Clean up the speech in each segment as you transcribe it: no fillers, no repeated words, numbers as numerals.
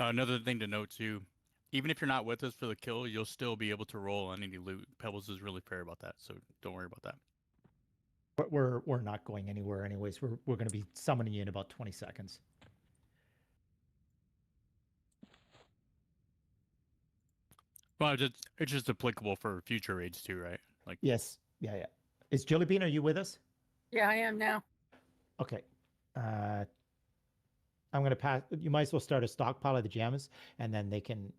Another thing to note too, even if you're not with us for the kill, you'll still be able to roll on any loot. Pebbles is really fair about that, so don't worry about that. But we're not going anywhere anyways. We're going to be summoning you in about 20 seconds. Well, it's just applicable for future raids too, right? Like, Yes. Yeah, yeah. Is Jelly Bean, are you with us? Yeah, I am now. Okay. Uh, I'm going to pass. You might as well start a stockpile of the gems, and then they can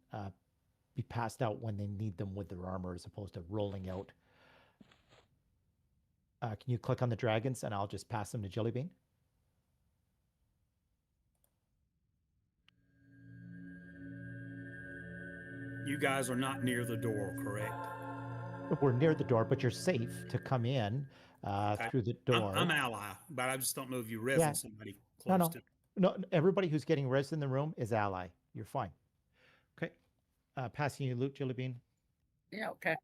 be passed out when they need them with their armor as opposed to rolling out. Can you click on the dragons, and I'll just pass them to Jelly Bean? You guys are not near the door, correct? We're near the door, but you're safe to come in Okay. through the door. I'm ally, but I just don't know if you Yeah. referenced somebody No, close no. to. No, everybody who's getting res in the room is ally. You're fine. Okay. Passing you loot, Jelly Bean. Yeah, okay.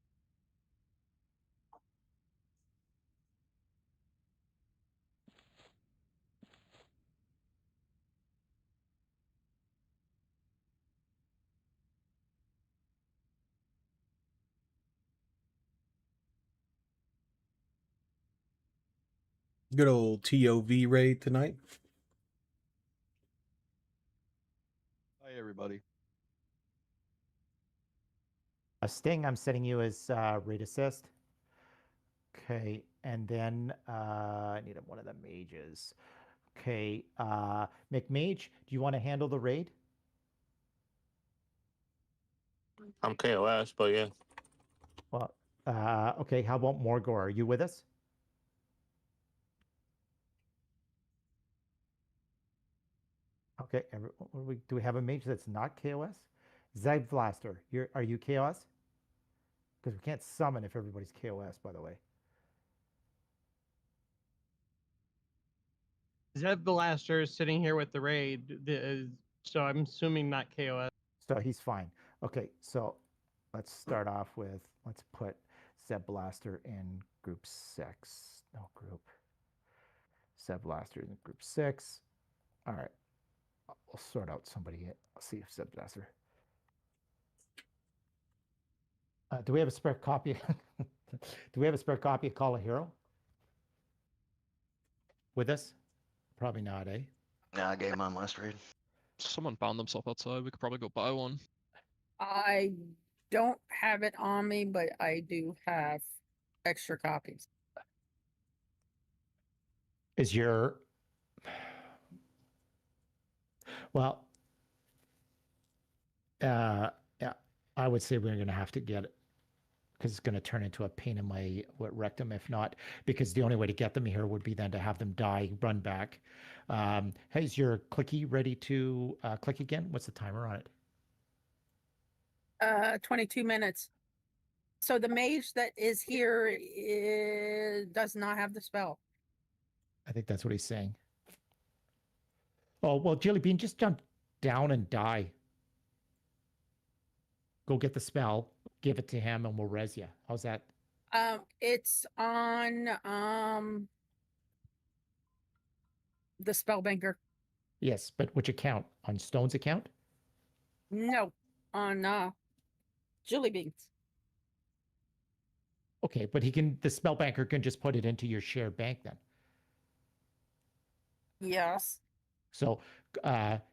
Good old TOV raid tonight. Hi, everybody. Sting, I'm setting you as raid assist. Okay, and then I need one of the mages. Okay, McMage, do you want to handle the raid? I'm KOS, but yeah. Well, okay, how about Morgor? Are you with us? Okay, do we have a mage that's not KOS? Zagvlaster, are you KOS? Because we can't summon if everybody's KOS, by the way. Zeb Blaster is sitting here with the raid, so I'm assuming not KOS. So he's fine. Okay, so let's start off with, let's put Zeb Blaster in group 6. No group. Zeb Blaster in group 6. All right. We'll sort out somebody. I'll see if Zeb Blaster. Do we have a spare copy? Do we have a spare copy of Call a Hero with us? Probably not, eh? Nah, I gave mine last raid. Someone found themselves outside. We could probably go buy one. I don't have it on me, but I do have extra copies. Is your well, yeah, I would say we're going to have to get it because it's going to turn into a pain in my rectum if not, because the only way to get them here would be then to have them die, run back. Hey, is your clicky ready to click again? What's the timer on it? 22 minutes. So the mage that is here does not have the spell. I think that's what he's saying. Oh, well, Jelly Bean, just jump down and die. Go get the spell, give it to him, and we'll res you. How's that? It's on the spellbanker. Yes, but which account? On Stone's account? No, on Julie Beans. Okay, but the spellbanker can just put it into your shared bank then. Yes. So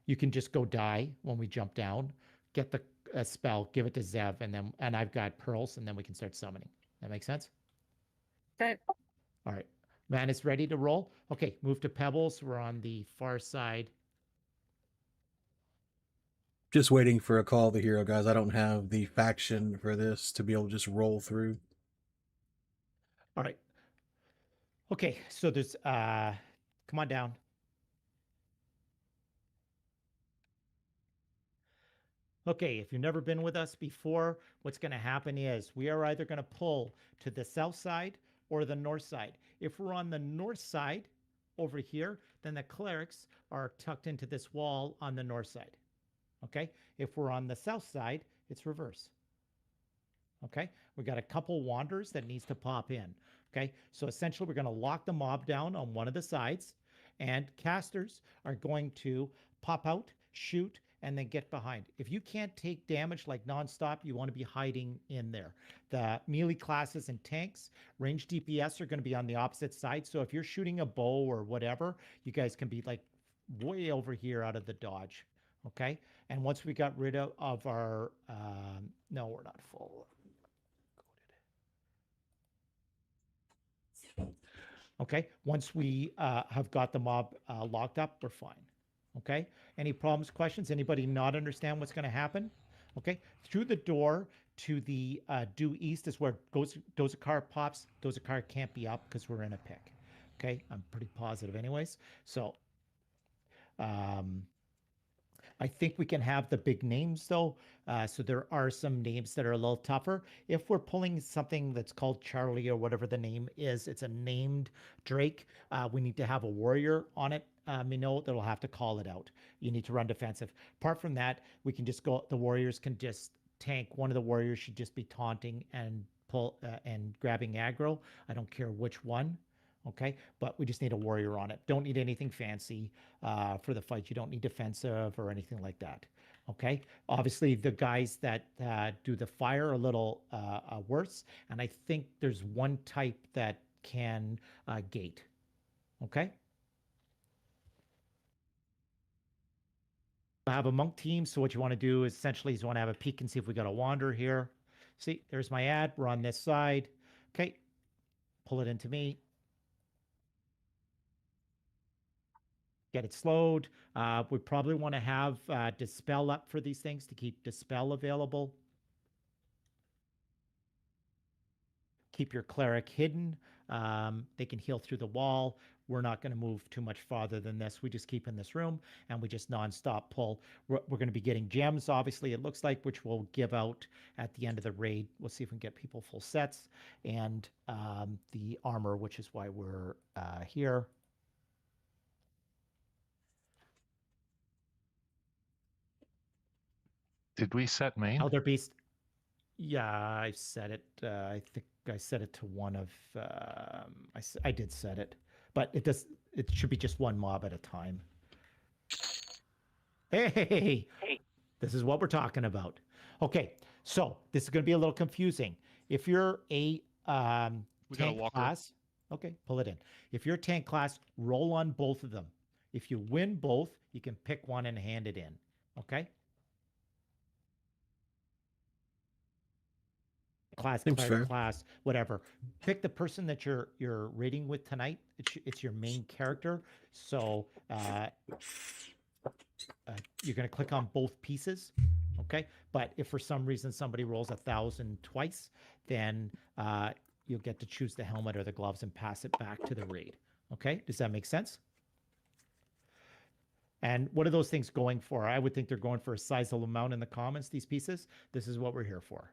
you can just go die when we jump down, get the spell, give it to Zev, and I've got pearls, and then we can start summoning. That makes sense? Okay. All right. Man is ready to roll. Okay, move to Pebbles. We're on the far side. Just waiting for a call of the hero, guys. I don't have the faction for this to be able to just roll through. All right. Okay, so there's come on down. Okay, if you've never been with us before, what's going to happen is we are either going to pull to the south side or the north side. If we're on the north side over here, then the clerics are tucked into this wall on the north side. Okay, if we're on the south side, it's reverse. Okay, we got a couple wanderers that needs to pop in. Okay, so essentially we're going to lock the mob down on one of the sides, and casters are going to pop out, shoot, and then get behind. If you can't take damage like nonstop, you want to be hiding in there. The melee classes and tanks, range DPS are going to be on the opposite side. So if you're shooting a bow or whatever, you guys can be like way over here out of the dodge. Okay. And once we got rid of our, no, we're not full. Okay. Once we have got the mob locked up, we're fine. Okay. Any problems, questions? Anybody not understand what's going to happen? Okay. Through the door to the due east is where Dozakar pops. Dozakar can't be up because we're in a pick. Okay. I'm pretty positive anyways. So, I think we can have the big names though. So there are some names that are a little tougher. If we're pulling something that's called Charlie or whatever the name is, it's a named Drake. We need to have a warrior on it. That'll have to call it out. You need to run defensive. Apart from that, we can just go. The warriors can just tank. One of the warriors should just be taunting and pull and grabbing aggro. I don't care which one. Okay, but we just need a warrior on it. Don't need anything fancy for the fight. You don't need defensive or anything like that. Okay, obviously the guys that do the fire are a little worse, and I think there's one type that can gate. Okay. I have a monk team, so what you want to do is essentially you want to have a peek and see if we got a wander here. See, there's my ad. We're on this side. Okay, pull it into me. Get it slowed. We probably want to have Dispel up for these things to keep Dispel available. Keep your Cleric hidden. They can heal through the wall. We're not going to move too much farther than this. We just keep in this room and we just nonstop pull. We're going to be getting gems, obviously, it looks like, which we'll give out at the end of the raid. We'll see if we can get people full sets and the armor, which is why we're here. Did we set main? Elder Beast. Yeah, I set it. I think I set it to one of. I did set it, but it does. It should be just one mob at a time. Hey, this is what we're talking about. Okay, so this is going to be a little confusing. If you're a tank class, okay, pull it in. If you're a tank class, roll on both of them. If you win both, you can pick one and hand it in. Okay. Class, whatever. Pick the person that you're raiding with tonight. It's your main character. So you're going to click on both pieces, okay? But if for some reason somebody rolls 1,000 twice, then you'll get to choose the helmet or the gloves and pass it back to the raid. Okay, does that make sense? And what are those things going for? I would think they're going for a sizable amount in the comments. These pieces. This is what we're here for.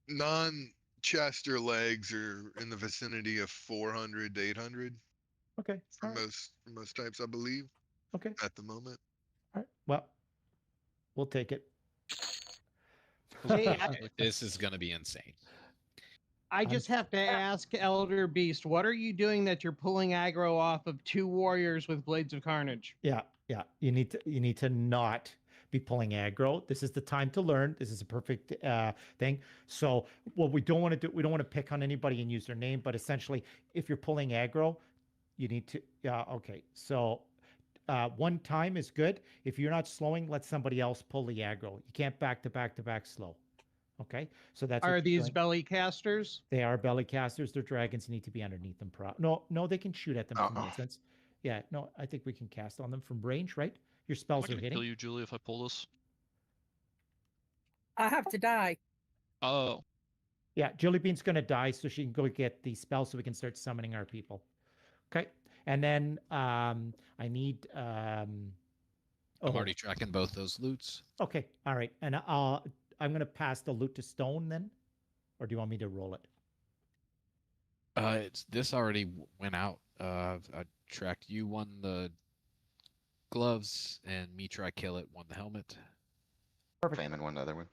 Non-chest or legs are in the vicinity of 400 to 800 Okay. for most types, I believe. Okay. At the moment. All right. Well, we'll take it. Hey, This is going to be insane. I just have to ask Elder Beast, what are you doing that you're pulling aggro off of two warriors with Blades of Carnage? Yeah. You need to not be pulling aggro. This is the time to learn. This is a perfect thing. So what we don't want to do, we don't want to pick on anybody and use their name, but essentially if you're pulling aggro, you need to, okay. So one time is good. If you're not slowing, let somebody else pull the aggro. You can't back to back slow. Okay. So that's, are these belly casters? They are belly casters. Their dragons need to be underneath them. No, they can shoot at them from distance. Yeah, no, I think we can cast on them from range, right? Your spells are hitting. Kill you, Julie, if I pull this. I have to die. Oh. Yeah, Julie Bean's going to die, so she can go get the spell so we can start summoning our people. Okay, and then I need. I'm already tracking both those loots. Okay, all right, and I'm going to pass the loot to Stone then, or do you want me to roll it? This already went out. I tracked you, won the gloves, and me try kill it, won the helmet. Perfect. Famine won the other one.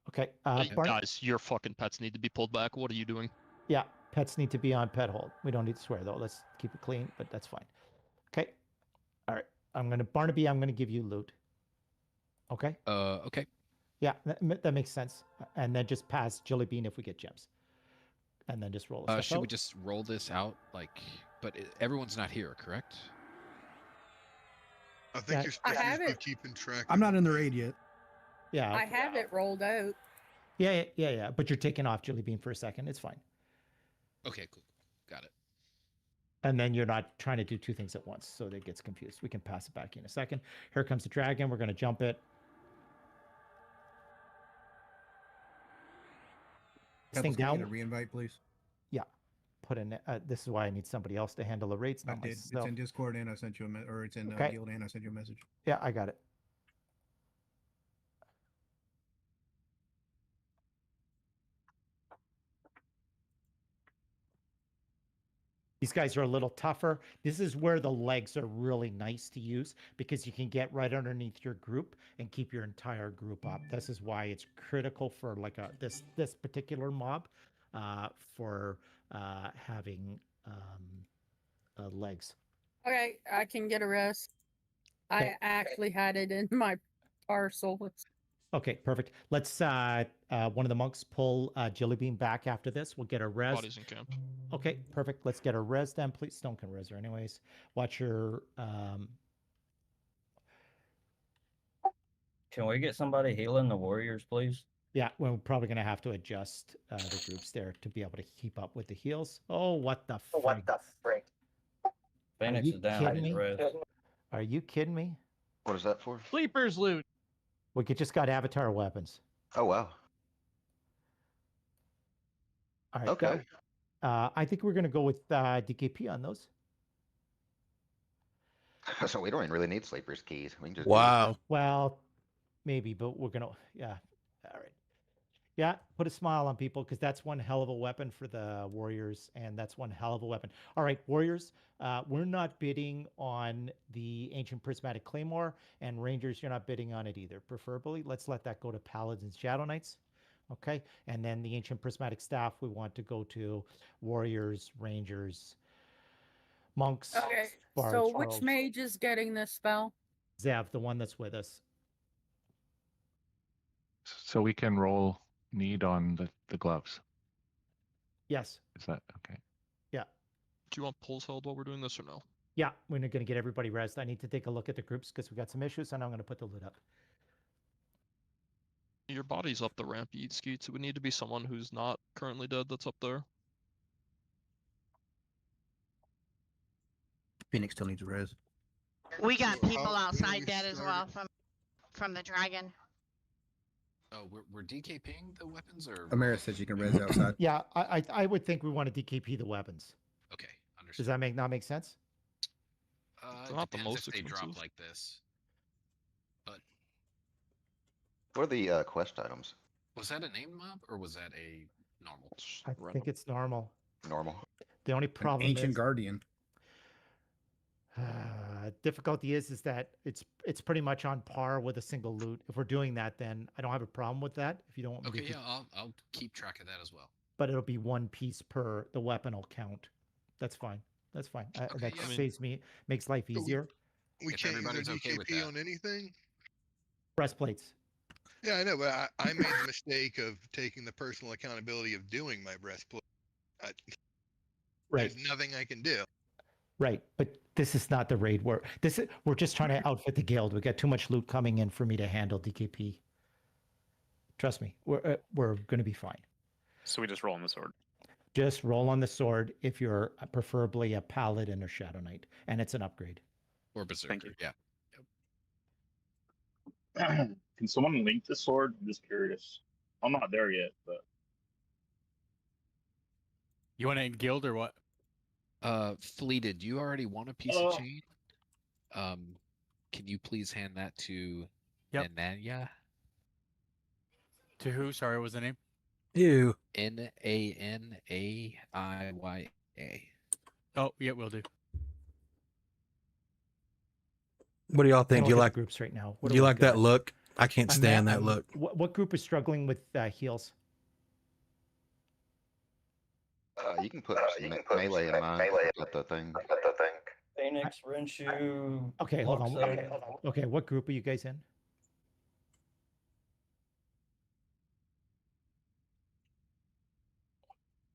Okay, Hey, guys, your fucking pets need to be pulled back. What are you doing? Yeah, pets need to be on pet hold. We don't need to swear though. Let's keep it clean, but that's fine. Okay, all right. Barnaby, I'm gonna give you loot. Okay. Okay. Yeah, that makes sense. And then just pass Jelly Bean if we get gems. And then just roll the stuff Should we out. just roll this out? But everyone's not here, correct? I think Yeah. you're I supposed have to be it. keeping track. I'm not in the raid yet. Yeah. I have it rolled out. Yeah. But you're taking off Jelly Bean for a second. It's fine. Okay, cool. Got it. And then you're not trying to do two things at once, so that it gets confused. We can pass it back in a second. Here comes the dragon. We're going to jump it. This thing Pebbles, can I down. get a reinvite, please? Yeah. Put in. This is why I need somebody else to handle the raids, I not did. It's myself. in Discord and I sent you or it's in Okay. Guild and I sent you a message. Yeah, I got it. These guys are a little tougher. This is where the legs are really nice to use because you can get right underneath your group and keep your entire group up. This is why it's critical for like this particular mob for having legs. Okay, I can get a rest. Okay. I actually had it in my parcel. Okay, perfect. Let's one of the monks pull Jelly Bean back after this. We'll get a res. Bodies in camp. Okay, perfect. Let's get a res then, please. Stone can res her anyways. Watch your Can we get somebody healing the warriors, please? yeah, we're probably gonna have to adjust the groups there to be able to keep up with the heals. Oh, what the frick? Phoenix you is down. kidding He's me? red. Are you kidding me? What is that for? Sleepers loot. We just got avatar weapons. Oh, wow. All right. Okay. I think we're gonna go with DKP on those. So we don't even really need sleepers keys. We can just Wow. Well, maybe, but we're gonna yeah. All right. Yeah, put a smile on people because that's one hell of a weapon for the warriors, and that's one hell of a weapon. All right, warriors, we're not bidding on the ancient prismatic claymore, and rangers, you're not bidding on it either. Preferably, let's let that go to paladins, shadow knights. Okay, and then the ancient prismatic staff, we want to go to warriors, rangers, monks. Okay, bards, so which rogues. mage is getting this spell? Zev, the one that's with us. So we can roll need on the gloves. Yes. Is that okay? Yeah. Do you want pulse held while we're doing this or no? Yeah, we're going to get everybody rest. I need to take a look at the groups because we got some issues, and I'm going to put the loot up. Your body's up the ramp, Eat Skeet. So it would need to be someone who's not currently dead that's up there. Phoenix still needs a res. So We got how- people when are outside we dead as well from the dragon. Oh, we're DKPing the weapons, or Amara says you can res outside. Yeah, I would think we want to DKP the weapons. okay, understood. Does that not make sense? They're not the Depends most if they drop expensive. like this. But What are the quest items? was that a named mob or was that a normal? I think it's normal. Normal. The only problem Ancient is Guardian. difficulty is that it's pretty much on par with a single loot. If we're doing that, then I don't have a problem with that. If you don't want me Okay, to, yeah, I'll keep track of that as well. but it'll be one piece per the weapon will count. That's fine. That's fine. Okay, That yeah, I mean- saves me, makes life So we- easier. We If can't use everybody's a okay with DKP that. on anything. Breastplates. Yeah, I know, but I made the mistake of taking the personal accountability of doing my breastplate. Right. There's nothing I can do. Right, but this is not the raid. We're just trying to outfit the guild. We got too much loot coming in for me to handle DKP. Trust me, we're going to be fine. So we just roll on the sword. Just roll on the sword if you're preferably a paladin or shadow knight, and it's an upgrade. Or berserker, yeah. Can someone link the sword? I'm just curious. I'm not there yet, but You want it in guild or what? Fleeted, you already want a piece of chain? Can you please hand that to Ananya? To who? Sorry, what was the name? Ew. Nanaiya. Oh, yeah, we'll do. What do y'all I think? don't You hit like groups right now? Do you like that look? I can't stand that look. What group is struggling with heals? You can put melee in mine. At the thing. Phoenix, Renshu. Okay, hold on. Luxo. Okay, hold on. Okay, what group are you guys in?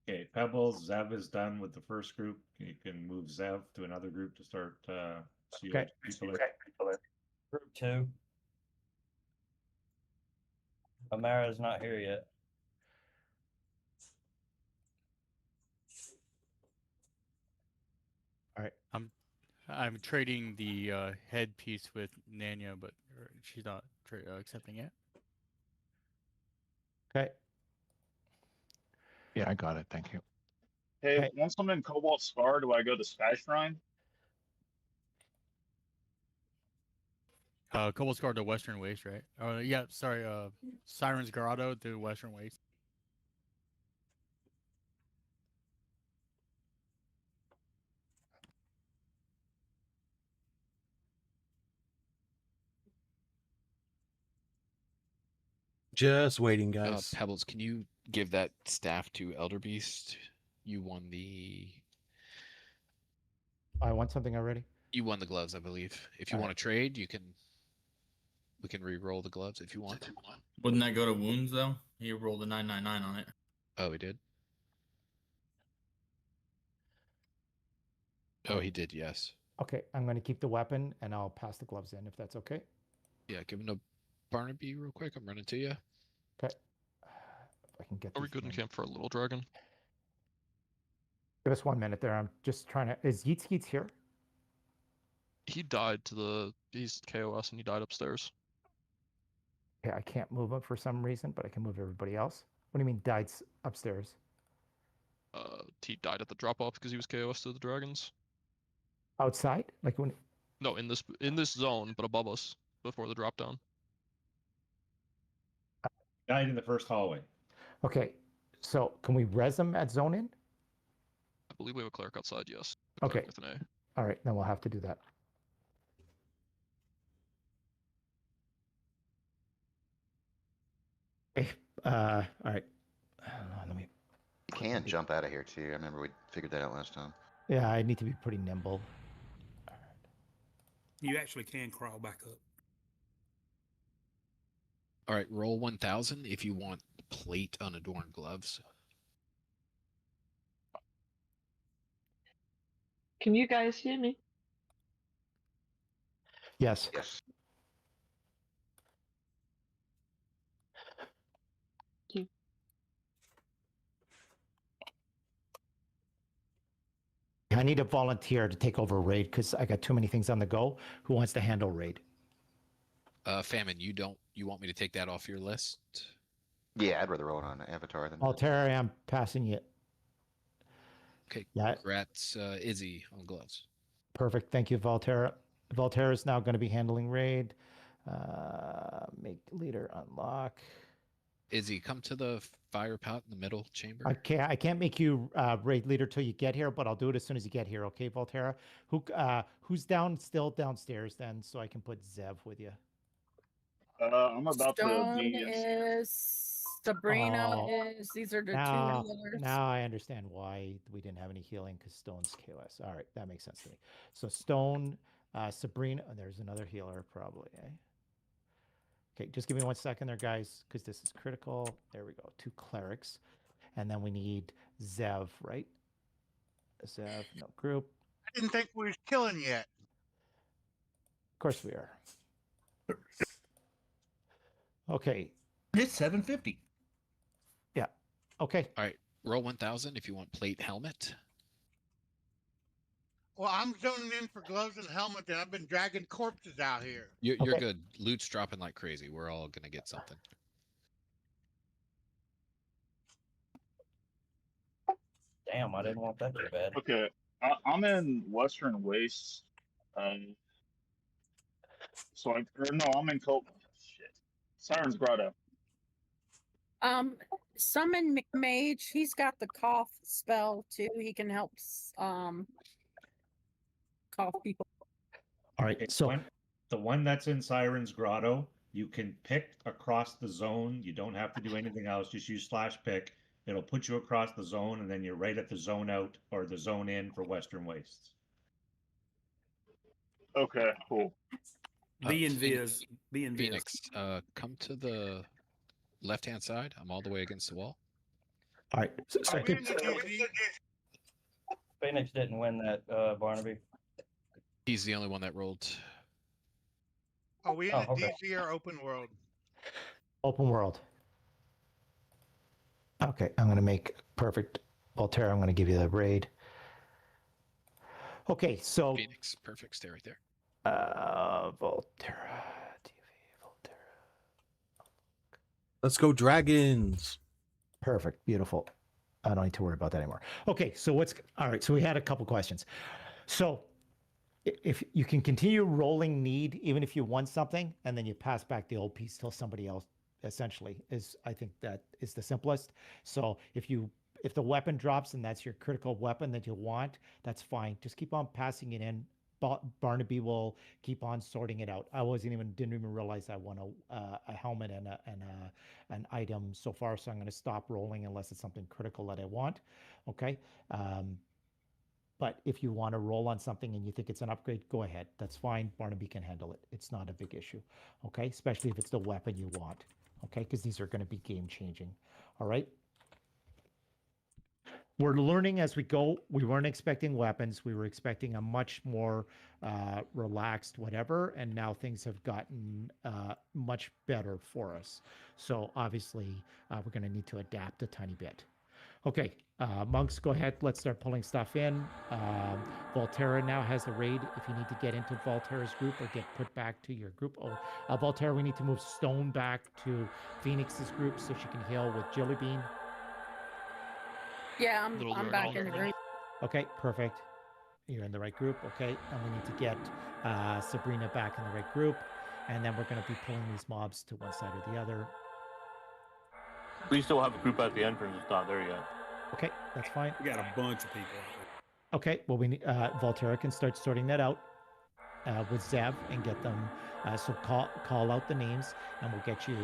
Okay, Pebbles, Zev is done with the first group. You can move Zev to another group to start Okay. Group 2. Amara's not here yet. All right. I'm trading the headpiece with Nanya, but she's not accepting it. Okay. Yeah, I got it. Thank you. Hey, Okay. once I'm in Cobalt Scar, do I go to Sky Shrine? Cobalt Scar to Western Waste, right? Yeah, sorry. Siren's Grotto to Western Waste. Just waiting, guys. Pebbles, can you give that staff to Elder Beast? You won the. I want something already. You won the gloves, I believe. If you want to trade, you can. We can re-roll the gloves if you want. Wouldn't that go to wounds though? He rolled a 999 on it. Oh, he did. Oh, he did. Yes. Okay, I'm going to keep the weapon and I'll pass the gloves in if that's okay. Yeah, give him to Barnaby real quick. I'm running to you. Okay. If I can get. Are we good in camp for a little dragon? Give us 1 minute there. I'm just trying to. Is Yeet Skeets here? He died to the. He's KOS and he died upstairs. Yeah, I can't move him for some reason, but I can move everybody else. What do you mean died upstairs? He died at the drop off because he was KOS to the dragons. Outside? Like when? No, in this zone, but above us before the drop down. Died in the first hallway. Okay, so can we res him at zone in? I believe we have a cleric outside. Yes. A Okay. cleric with an A. All right, then we'll have to do that. Okay. All right. Let me. You can jump out of here too. I remember we figured that out last time. Yeah, I need to be pretty nimble. You actually can crawl back up. All right, roll 1,000 if you want plate unadorned gloves. Can you guys hear me? Yes. Yes. I need a volunteer to take over raid because I got too many things on the go. Who wants to handle raid? Famine, you want me to take that off your list? Yeah, I'd rather roll it on Avatar than. Altair, I'm passing you. Okay. Yeah. Congrats, Izzy on gloves. Perfect. Thank you, Volterra. Volterra is now going to be handling raid. Make leader unlock. Izzy, come to the fire pot in the middle chamber. I can't make you raid leader till you get here, but I'll do it as soon as you get here. Okay, Volterra. Who's still downstairs then, so I can put Zev with you. I'm about Stone to be. is, Sabrina is, these are the two healers. Now I understand why we didn't have any healing because Stone's KOS. All right, that makes sense to me. So Stone, Sabrina, there's another healer probably, eh? Okay, just give me 1 second there, guys, because this is critical. There we go, 2 clerics. And then we need Zev, right? Zev, no group. I didn't think we was killing yet. Of course we are. Okay. It's 750. Yeah. Okay. All right, roll 1,000 if you want plate helmet. Well, I'm zoning in for gloves and helmet, and I've been dragging corpses out here. You're good. Loot's dropping like crazy. We're all gonna get something. Damn, I didn't want that too bad. Okay, I'm in Western Waste. I'm in shit. Siren's Grotto. Summon McMage. He's got the cough spell too. He can help cough people. All right, so the one that's in Siren's Grotto, you can pick across the zone. You don't have to do anything else. Just use /pick. It'll put you across the zone, and then you're right at the zone out or the zone in for Western Wastes. Okay, cool. Be in Phoenix- Viz. Be in Viz. Phoenix, come to the left-hand side. I'm all the way against the wall. All right. So I think Phoenix didn't win that, Barnaby. He's the only one that rolled. Are we in Oh, the okay. DZ or open world? open world. Okay, I'm going to make perfect. Voltaire, I'm going to give you the raid. Okay, so Phoenix, perfect. Stay right there. Volterra, TV, Volterra. Let's go dragons. Perfect, beautiful. I don't need to worry about that anymore. Okay, so what's all right? So we had a couple questions. So if you can continue rolling need, even if you won something, and then you pass back the old piece till somebody else, essentially, is I think that is the simplest. So if the weapon drops and that's your critical weapon that you want, that's fine. Just keep on passing it in. Barnaby will keep on sorting it out. I didn't even realize I won a helmet and an item so far, so I'm going to stop rolling unless it's something critical that I want. Okay. But if you want to roll on something and you think it's an upgrade, go ahead. That's fine. Barnaby can handle it. It's not a big issue. Okay, especially if it's the weapon you want. Okay, because these are going to be game changing. All right. We're learning as we go. We weren't expecting weapons. We were expecting a much more relaxed whatever, and now things have gotten much better for us. So obviously, we're going to need to adapt a tiny bit. Okay, monks, go ahead. Let's start pulling stuff in. Volterra now has the raid. If you need to get into Volterra's group or get put back to your group. Oh, Volterra, we need to move Stone back to Phoenix's group so she can heal with Jellybean. Yeah, I'm back in the group. Okay, perfect. You're in the right group. Okay, and we need to get Sabrina back in the right group. And then we're going to be pulling these mobs to one side or the other. We still have a group at the entrance. It's not there yet. Okay, that's fine. We got a bunch of people out there. Okay, well, we need Volterra can start sorting that out with Zev and get them. So call out the names, and we'll get you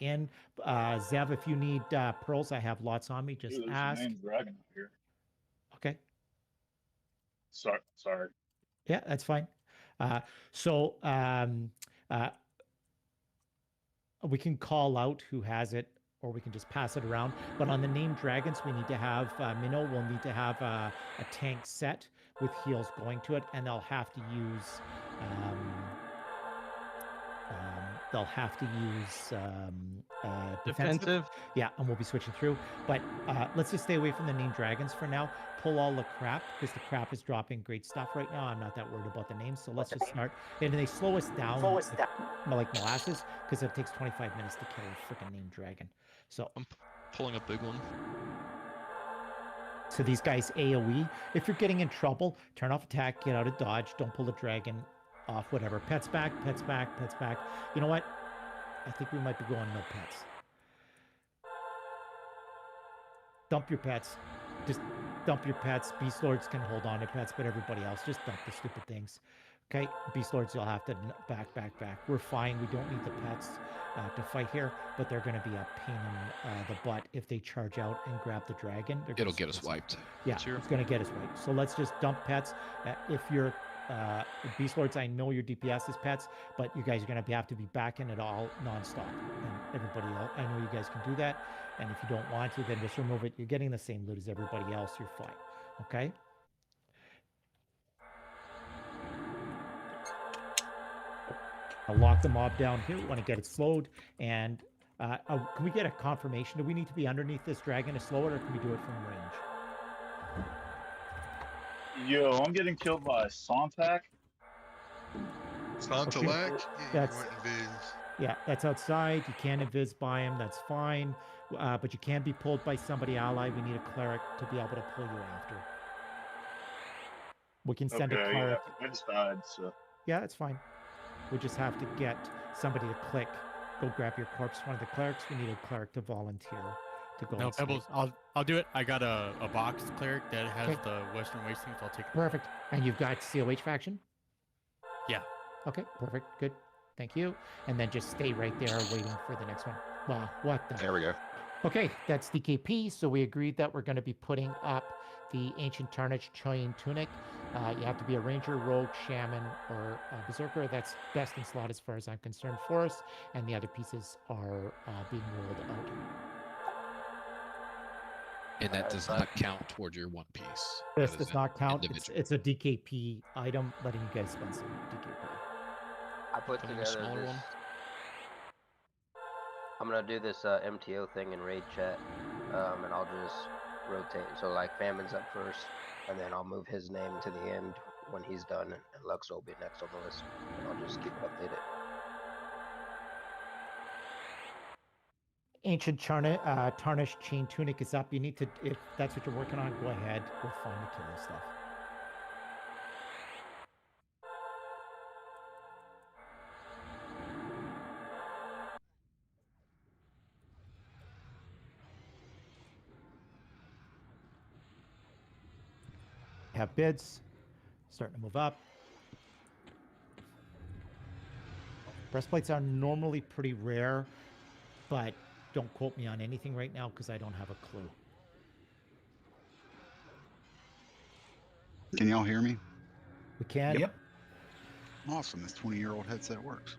in. Zev, if you need pearls, I have lots on me. Just Dude, there's ask. a main dragon out here. Okay. Sorry. Yeah, that's fine. We can call out who has it, or we can just pass it around. But on the named dragons, we need to have Minnow will need to have a tank set with heals going to it, and they'll have to use defensive. Yeah, and we'll be switching through. But let's just stay away from the named dragons for now. Pull all the crap, because the crap is dropping great stuff right now. I'm not that worried about the names, so let's just start. And they slow us down like molasses, because it takes 25 minutes to kill a freaking named dragon. So I'm pulling a big one. So these guys AoE. If you're getting in trouble, turn off attack, get out of dodge, don't pull the dragon off, whatever. Pets back, pets back, pets back. You know what? I think we might be going no pets. Dump your pets. Just dump your pets. Beast Lords can hold on to pets, but everybody else, just dump the stupid things. Okay, Beast Lords, you'll have to back. We're fine. We don't need the pets to fight here, but they're going to be a pain in the butt if they charge out and grab the dragon. It'll get us wiped. Yeah, it's going to get us wiped. So let's just dump pets. If you're Beast Lords, I know your DPS is pets, but you guys are going to have to be backing it all nonstop. And everybody else, I know you guys can do that. And if you don't want to, then just remove it. You're getting the same loot as everybody else. You're fine. Okay? I'll lock the mob down here. We want to get it slowed. And can we get a confirmation? Do we need to be underneath this dragon to slow it, or can we do it from range? Yo, I'm getting killed by a Sontac. Sontalak? Yeah, that's outside. You can invis by him. That's fine. But you can be pulled by somebody ally. We need a cleric to be able to pull you after. We can send a cleric. Yeah, I just died, so. Yeah, that's fine. We just have to get somebody to click. Go grab your corpse. One of the clerics. We need a cleric to volunteer to go. No, Pebbles, I'll do it. I got a box cleric that has the Western Wastings. I'll take it. Perfect. And you've got COH faction? Yeah. Okay, perfect. Good. Thank you. And then just stay right there waiting for the next one. Wow, what the? There we go. Okay, that's DKP. So we agreed that we're going to be putting up the Ancient Tarnished Chain Tunic. You have to be a ranger, rogue, shaman, or berserker. That's best in slot as far as I'm concerned for us, and the other pieces are being rolled out. And that does not count toward your one piece. This That is does not count. individual. It's a DKP item, letting you guys spend some DKP. I put Putting a together smaller this. one. I'm gonna do this MTO thing in raid chat, and I'll just rotate. So like Famine's up first, and then I'll move his name to the end when he's done, and Lux will be next on the list. And I'll just keep it updated. Ancient Tarnished Chain Tunic is up. You need to, if that's what you're working on, go ahead. We'll find the killer stuff. Have bids. Starting to move up. Breastplates are normally pretty rare, but don't quote me on anything right now because I don't have a clue. Can y'all hear me? We can. Yep. Awesome. This 20-year-old headset works.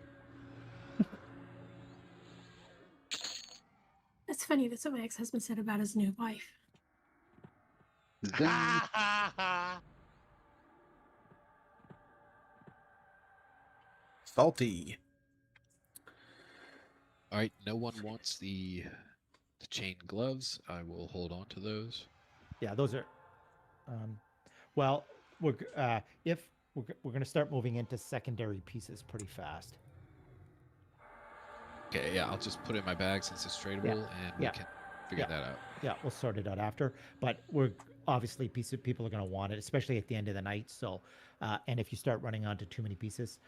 That's funny. That's what my ex-husband said about his new wife. Salty. All right, no one wants the chain gloves. I will hold on to those. Yeah, those are. Well, we're going to start moving into secondary pieces pretty fast. Okay, yeah, I'll just put it in my bag since it's tradable, and we can figure that out. Yeah, we'll sort it out after. But we're obviously people are going to want it, especially at the end of the night. So, and if you start running onto too many pieces,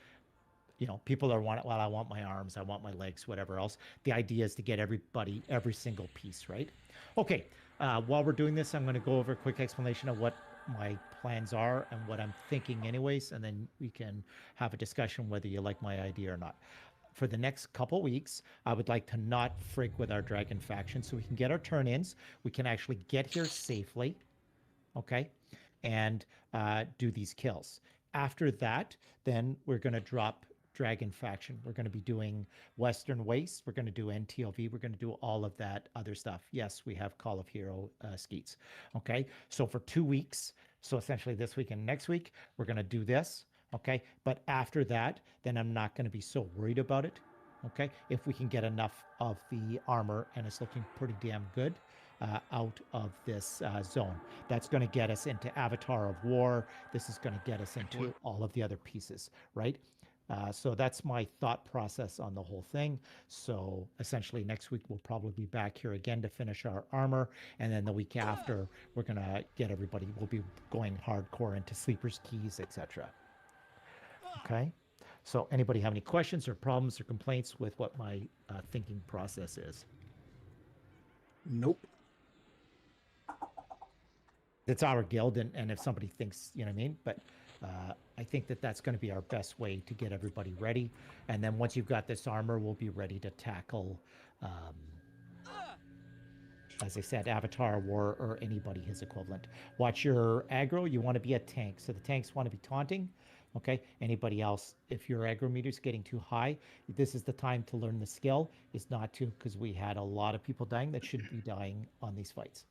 you know, people are wanting. Well, I want my arms, I want my legs, whatever else. The idea is to get everybody every single piece, right? Okay. While we're doing this, I'm going to go over a quick explanation of what my plans are and what I'm thinking, anyways, and then we can have a discussion whether you like my idea or not. For the next couple weeks, I would like to not frig with our dragon faction so we can get our turn-ins. We can actually get here safely, okay, and do these kills. After that, then we're going to drop dragon faction. We're going to be doing Western Waste. We're going to do NTLV. We're going to do all of that other stuff. Yes, we have Call of Hero skeets, okay? So for 2 weeks, so essentially this week and next week, we're going to do this. Okay, but after that, then I'm not going to be so worried about it. Okay, if we can get enough of the armor and it's looking pretty damn good out of this zone, that's going to get us into Avatar of War. This is going to get us into all of the other pieces, right? So that's my thought process on the whole thing. So essentially next week we'll probably be back here again to finish our armor, and then the week after we're going to get everybody, we'll be going hardcore into Sleeper's Keys, etc. Okay, so anybody have any questions or problems or complaints with what my thinking process is? Nope. It's our guild, and if somebody thinks, you know what I mean, but I think that that's going to be our best way to get everybody ready. And then once you've got this armor, we'll be ready to tackle, as I said, Avatar War or anybody his equivalent. Watch your aggro. You want to be a tank. So the tanks want to be taunting. Okay, anybody else, if your aggro meter is getting too high, this is the time to learn the skill, is not to, because we had a lot of people dying that shouldn't be dying on these fights.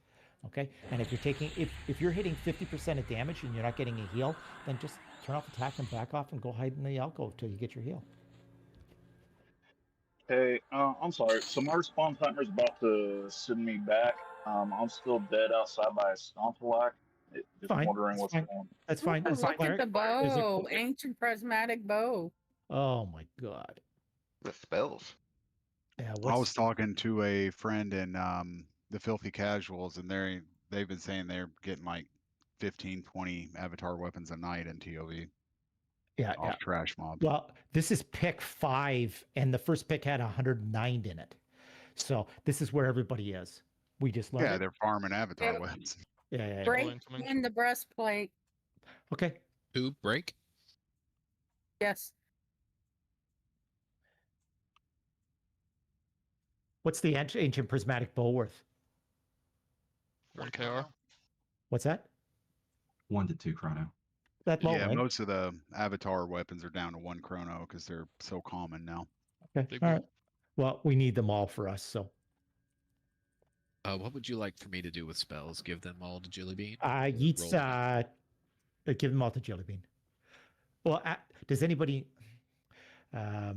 Okay, and if you're taking, if you're hitting 50% of damage and you're not getting a heal, then just turn off attack and back off and go hide in the alcove till you get your heal. Hey, I'm sorry. So my respawn timer's about to send me back. I'm still dead outside by a Stompalack. Just Fine, wondering that's what's fine. going on. That's fine. Oh, Is it look at cleric? the Is it bow, cleric? ancient prismatic bow. Oh my god. The spells. Yeah, I was talking to a friend in the Filthy Casuals, and they've been saying they're getting like 15, 20 avatar weapons a night in TOV. Yeah, off trash mobs. Well, this is pick 5, and the first pick had 109 in it. So this is where everybody is. We just learned. Yeah, it. they're farming avatar Yep. weapons. Yeah. Break in the breastplate. Okay. Who break? Yes. What's the ancient prismatic bow worth? 1 KR. What's that? 1 to 2 chrono. that Yeah, moment. most of the avatar weapons are down to 1 chrono because they're so common now. Okay. All right. Well, we need them all for us, so. What would you like for me to do with spells? Give them all to Jelly Bean? Yeats, give them all to Jelly Bean. Well, does anybody? Yeah,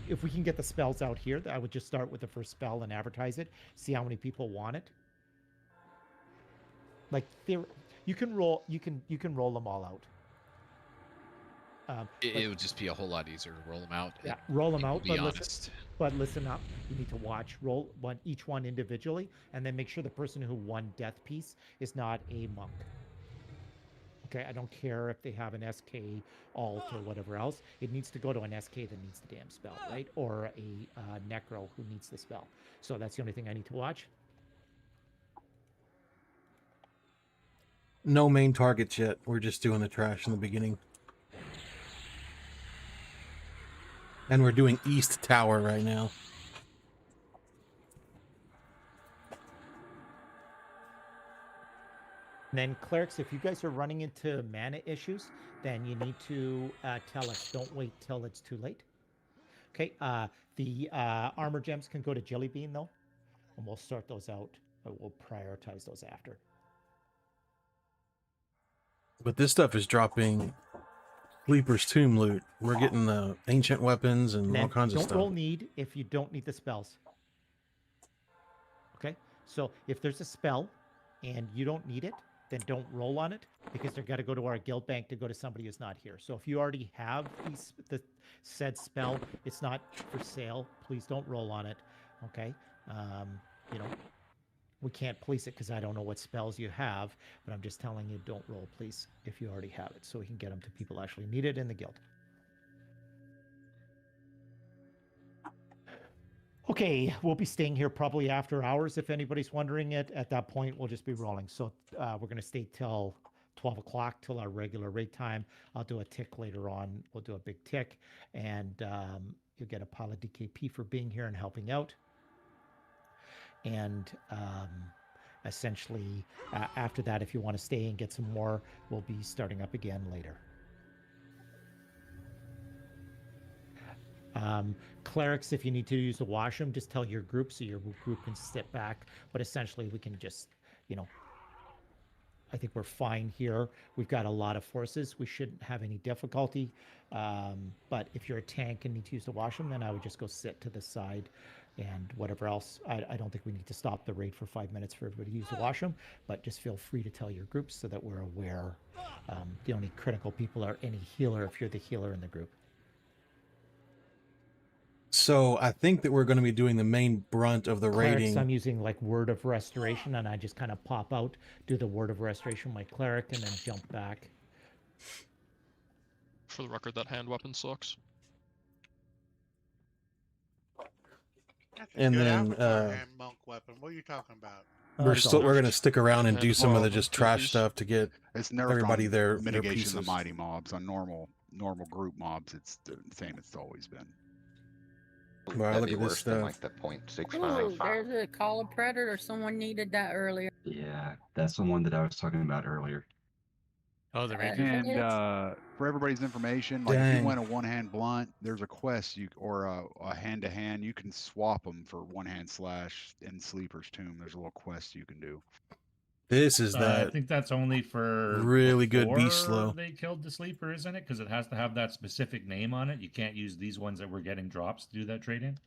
if we can get the spells out here, I would just start with the first spell and advertise it. See how many people want it. Like you can roll them all out. It would just be a whole lot easier to roll them out. Yeah, roll them out. Be honest. But listen up. You need to watch. Roll each one individually, and then make sure the person who won Death Piece is not a monk. Okay, I don't care if they have an SK alt or whatever else. It needs to go to an SK that needs the damn spell, right? Or a Necro who needs the spell. So that's the only thing I need to watch. No main targets yet. We're just doing the trash in the beginning. And we're doing East Tower right now. And then clerics, if you guys are running into mana issues, then you need to tell us. Don't wait till it's too late. Okay, the armor gems can go to Jelly Bean though, and we'll sort those out. But we'll prioritize those after. But this stuff is dropping Sleeper's Tomb loot. We're getting the ancient weapons and all kinds of stuff. Don't roll need if you don't need the spells. Okay, so if there's a spell and you don't need it, then don't roll on it because they're got to go to our guild bank to go to somebody who's not here. So if you already have the said spell, it's not for sale. Please don't roll on it. Okay, you know, we can't police it because I don't know what spells you have, but I'm just telling you, don't roll, please, if you already have it, so we can get them to people who actually need it in the guild. Okay, we'll be staying here probably after hours if anybody's wondering it. At that point, we'll just be rolling. So we're going to stay till 12 o'clock till our regular raid time. I'll do a tick later on. We'll do a big tick, and you'll get a pile of DKP for being here and helping out. And essentially, after that, if you want to stay and get some more, we'll be starting up again later. Clerics, if you need to use the washroom, just tell your group so your group can sit back. But essentially, we can just, you know, I think we're fine here. We've got a lot of forces. We shouldn't have any difficulty. But if you're a tank and need to use the washroom, then I would just go sit to the side and whatever else. I don't think we need to stop the raid for 5 minutes for everybody to use the washroom, but just feel free to tell your groups so that we're aware. The only critical people are any healer if you're the healer in the group. So I think that we're going to be doing the main brunt of the Clerics, raiding. I'm using like Word of Restoration, and I just kind of pop out, do the Word of Restoration with my cleric, and then jump back. For the record, that hand weapon sucks. And then hand monk weapon. What are you talking about? we're going to stick around and do some of the just trash stuff to get everybody their mitigation pieces. of the mighty mobs. On normal group mobs, it's the same it's always been. Wow, That'd look be at this worse than stuff. like the Ooh, 0.65. there's a Call of Predator. Someone needed that earlier. Yeah, that's the one that I was talking about earlier. Oh, the That ranger. And for everybody's information, like if Dang. you want a one-hand blunt, there's a quest or a hand-to-hand. You can swap them for one-hand slash in Sleeper's Tomb. There's a little quest you can do. This is I that think that's only for really good beast before slow. they killed the sleeper, isn't it? Because it has to have that specific name on it. You can't use these ones that were getting drops to do that trading.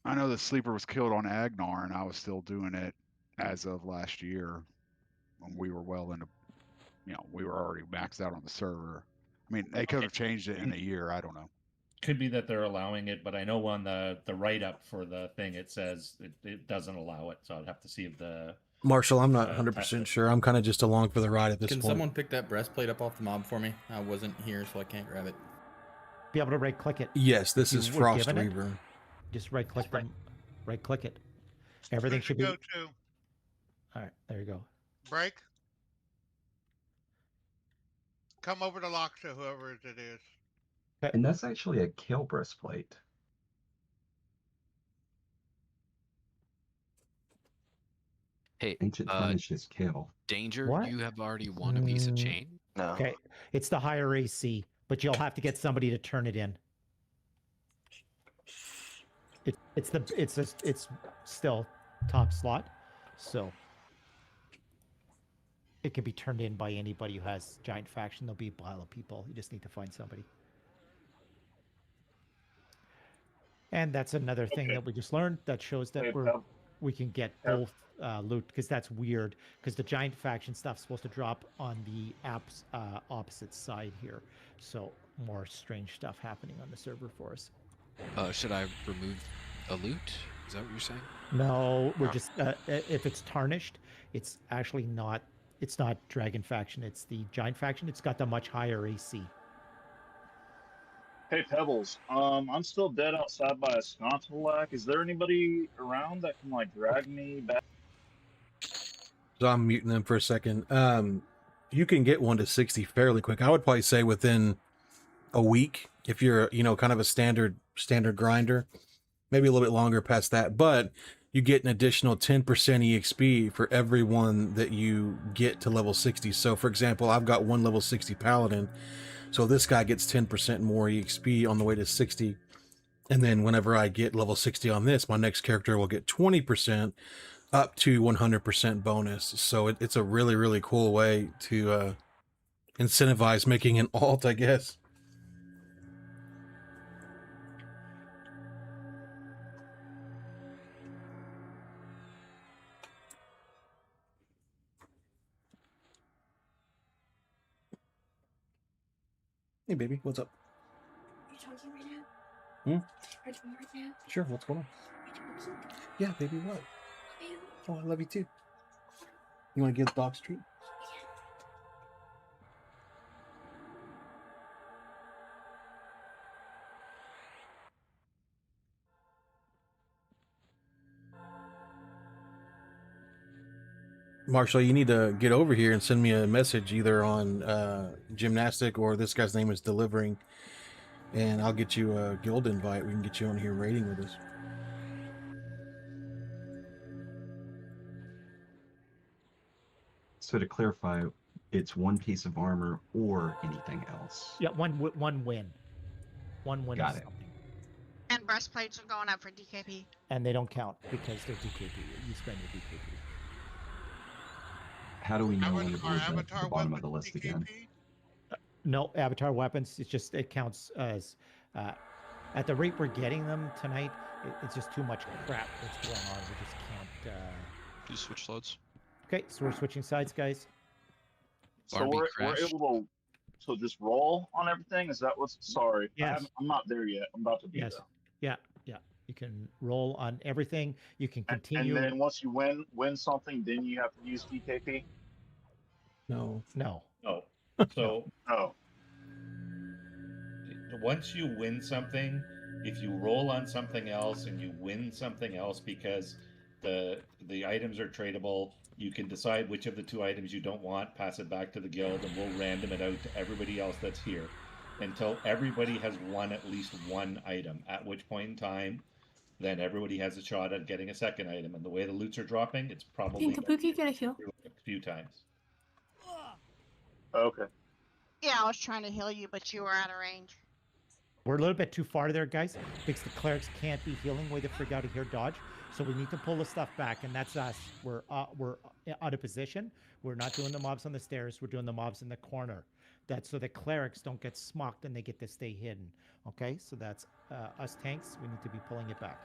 I know the Sleeper was killed on Agnar, and I was still doing it as of last year when we were well into, we were already maxed out on the server. I mean, they could have changed it in a year. I don't know. Could be that they're allowing it, but I know on the write-up for the thing it says it doesn't allow it. So I'd have to see if the Marshall, I'm not 100% sure. I'm kind of just along for the ride at this Can point. someone pick that breastplate up off the mob for me? I wasn't here, so I can't grab it. Be able to right-click it. Yes, this If is you were given it, Frostreaver. Just right-click them. Right-click it. Everything should be. Go to All right, there you go. break. Come over to Loxa, whoever it is. And that's actually a kill breastplate. Hey, Ancient finishes kill. Danger, What? you have already won a piece of chain. No. Okay, it's the higher AC, but you'll have to get somebody to turn it in. It's still top slot, so it can be turned in by anybody who has giant faction. There'll be a pile of people. You just need to find somebody. And that's another thing that we just learned that shows that we can get both loot, because that's weird, because the giant faction stuff's supposed to drop on the app's opposite side here. So more strange stuff happening on the server for us. Should I remove a loot? Is that what you're saying? No, we're just if it's tarnished, it's actually not. It's not Dragon faction. It's the giant faction. It's got the much higher AC. Hey Pebbles, I'm still dead outside by a Scontolac. Is there anybody around that can like drag me back? So I'm muting them for a second. You can get one to 60 fairly quick. I would probably say within a week if you're, kind of a standard grinder. Maybe a little bit longer past that, but you get an additional 10% EXP for everyone that you get to level 60. So for example, I've got one level 60 paladin. So this guy gets 10% more EXP on the way to 60. And then whenever I get level 60 on this, my next character will get 20% up to 100% bonus. So it's a really, really cool way to incentivize making an alt, I guess. Hey, baby, what's up? Are you talking right now? Hmm? Are you talking right now? Sure, what's going on? Are you talking? Yeah, baby, what? Love you. Oh, I love you too. You want to give the dogs a treat? Marshall, you need to get over here and send me a message either on Gymnastic or this guy's name is Delivering, and I'll get you a guild invite. We can get you on here raiding with us. So to clarify, it's one piece of armor or anything else. Yeah, one win. One win. Got it. Something. And breastplates are going up for DKP. And they don't count because they're DKP. You spend your DKP. How do we know when it was at the bottom of the list again? No, avatar weapons. It counts as at the rate we're getting them tonight. It's just too much crap that's going on. We just can't. Please switch sides. Okay, so we're switching sides, guys. So we're able to just roll on everything. Is that what's? Sorry, Yes. I'm not there yet. I'm about to be Yes. there. Yeah. You can roll on everything. You can continue. And then once you win something, then you have to use DKP. No. No. So once you win something, if you roll on something else and you win something else because the items are tradable, you can decide which of the two items you don't want, pass it back to the guild, and we'll random it out to everybody else that's here until everybody has won at least one item, at which point in time then everybody has a shot at getting a second item. And the way the loots are dropping, it's probably Can Kabuki get a heal? a few times. Okay. Yeah, I was trying to heal you, but you were out of range. We're a little bit too far there, guys, because the clerics can't be healing way to figure out here dodge. So we need to pull the stuff back, and that's us. We're out of position. We're not doing the mobs on the stairs. We're doing the mobs in the corner. That's so the clerics don't get smocked and they get to stay hidden. Okay, so that's us tanks. We need to be pulling it back.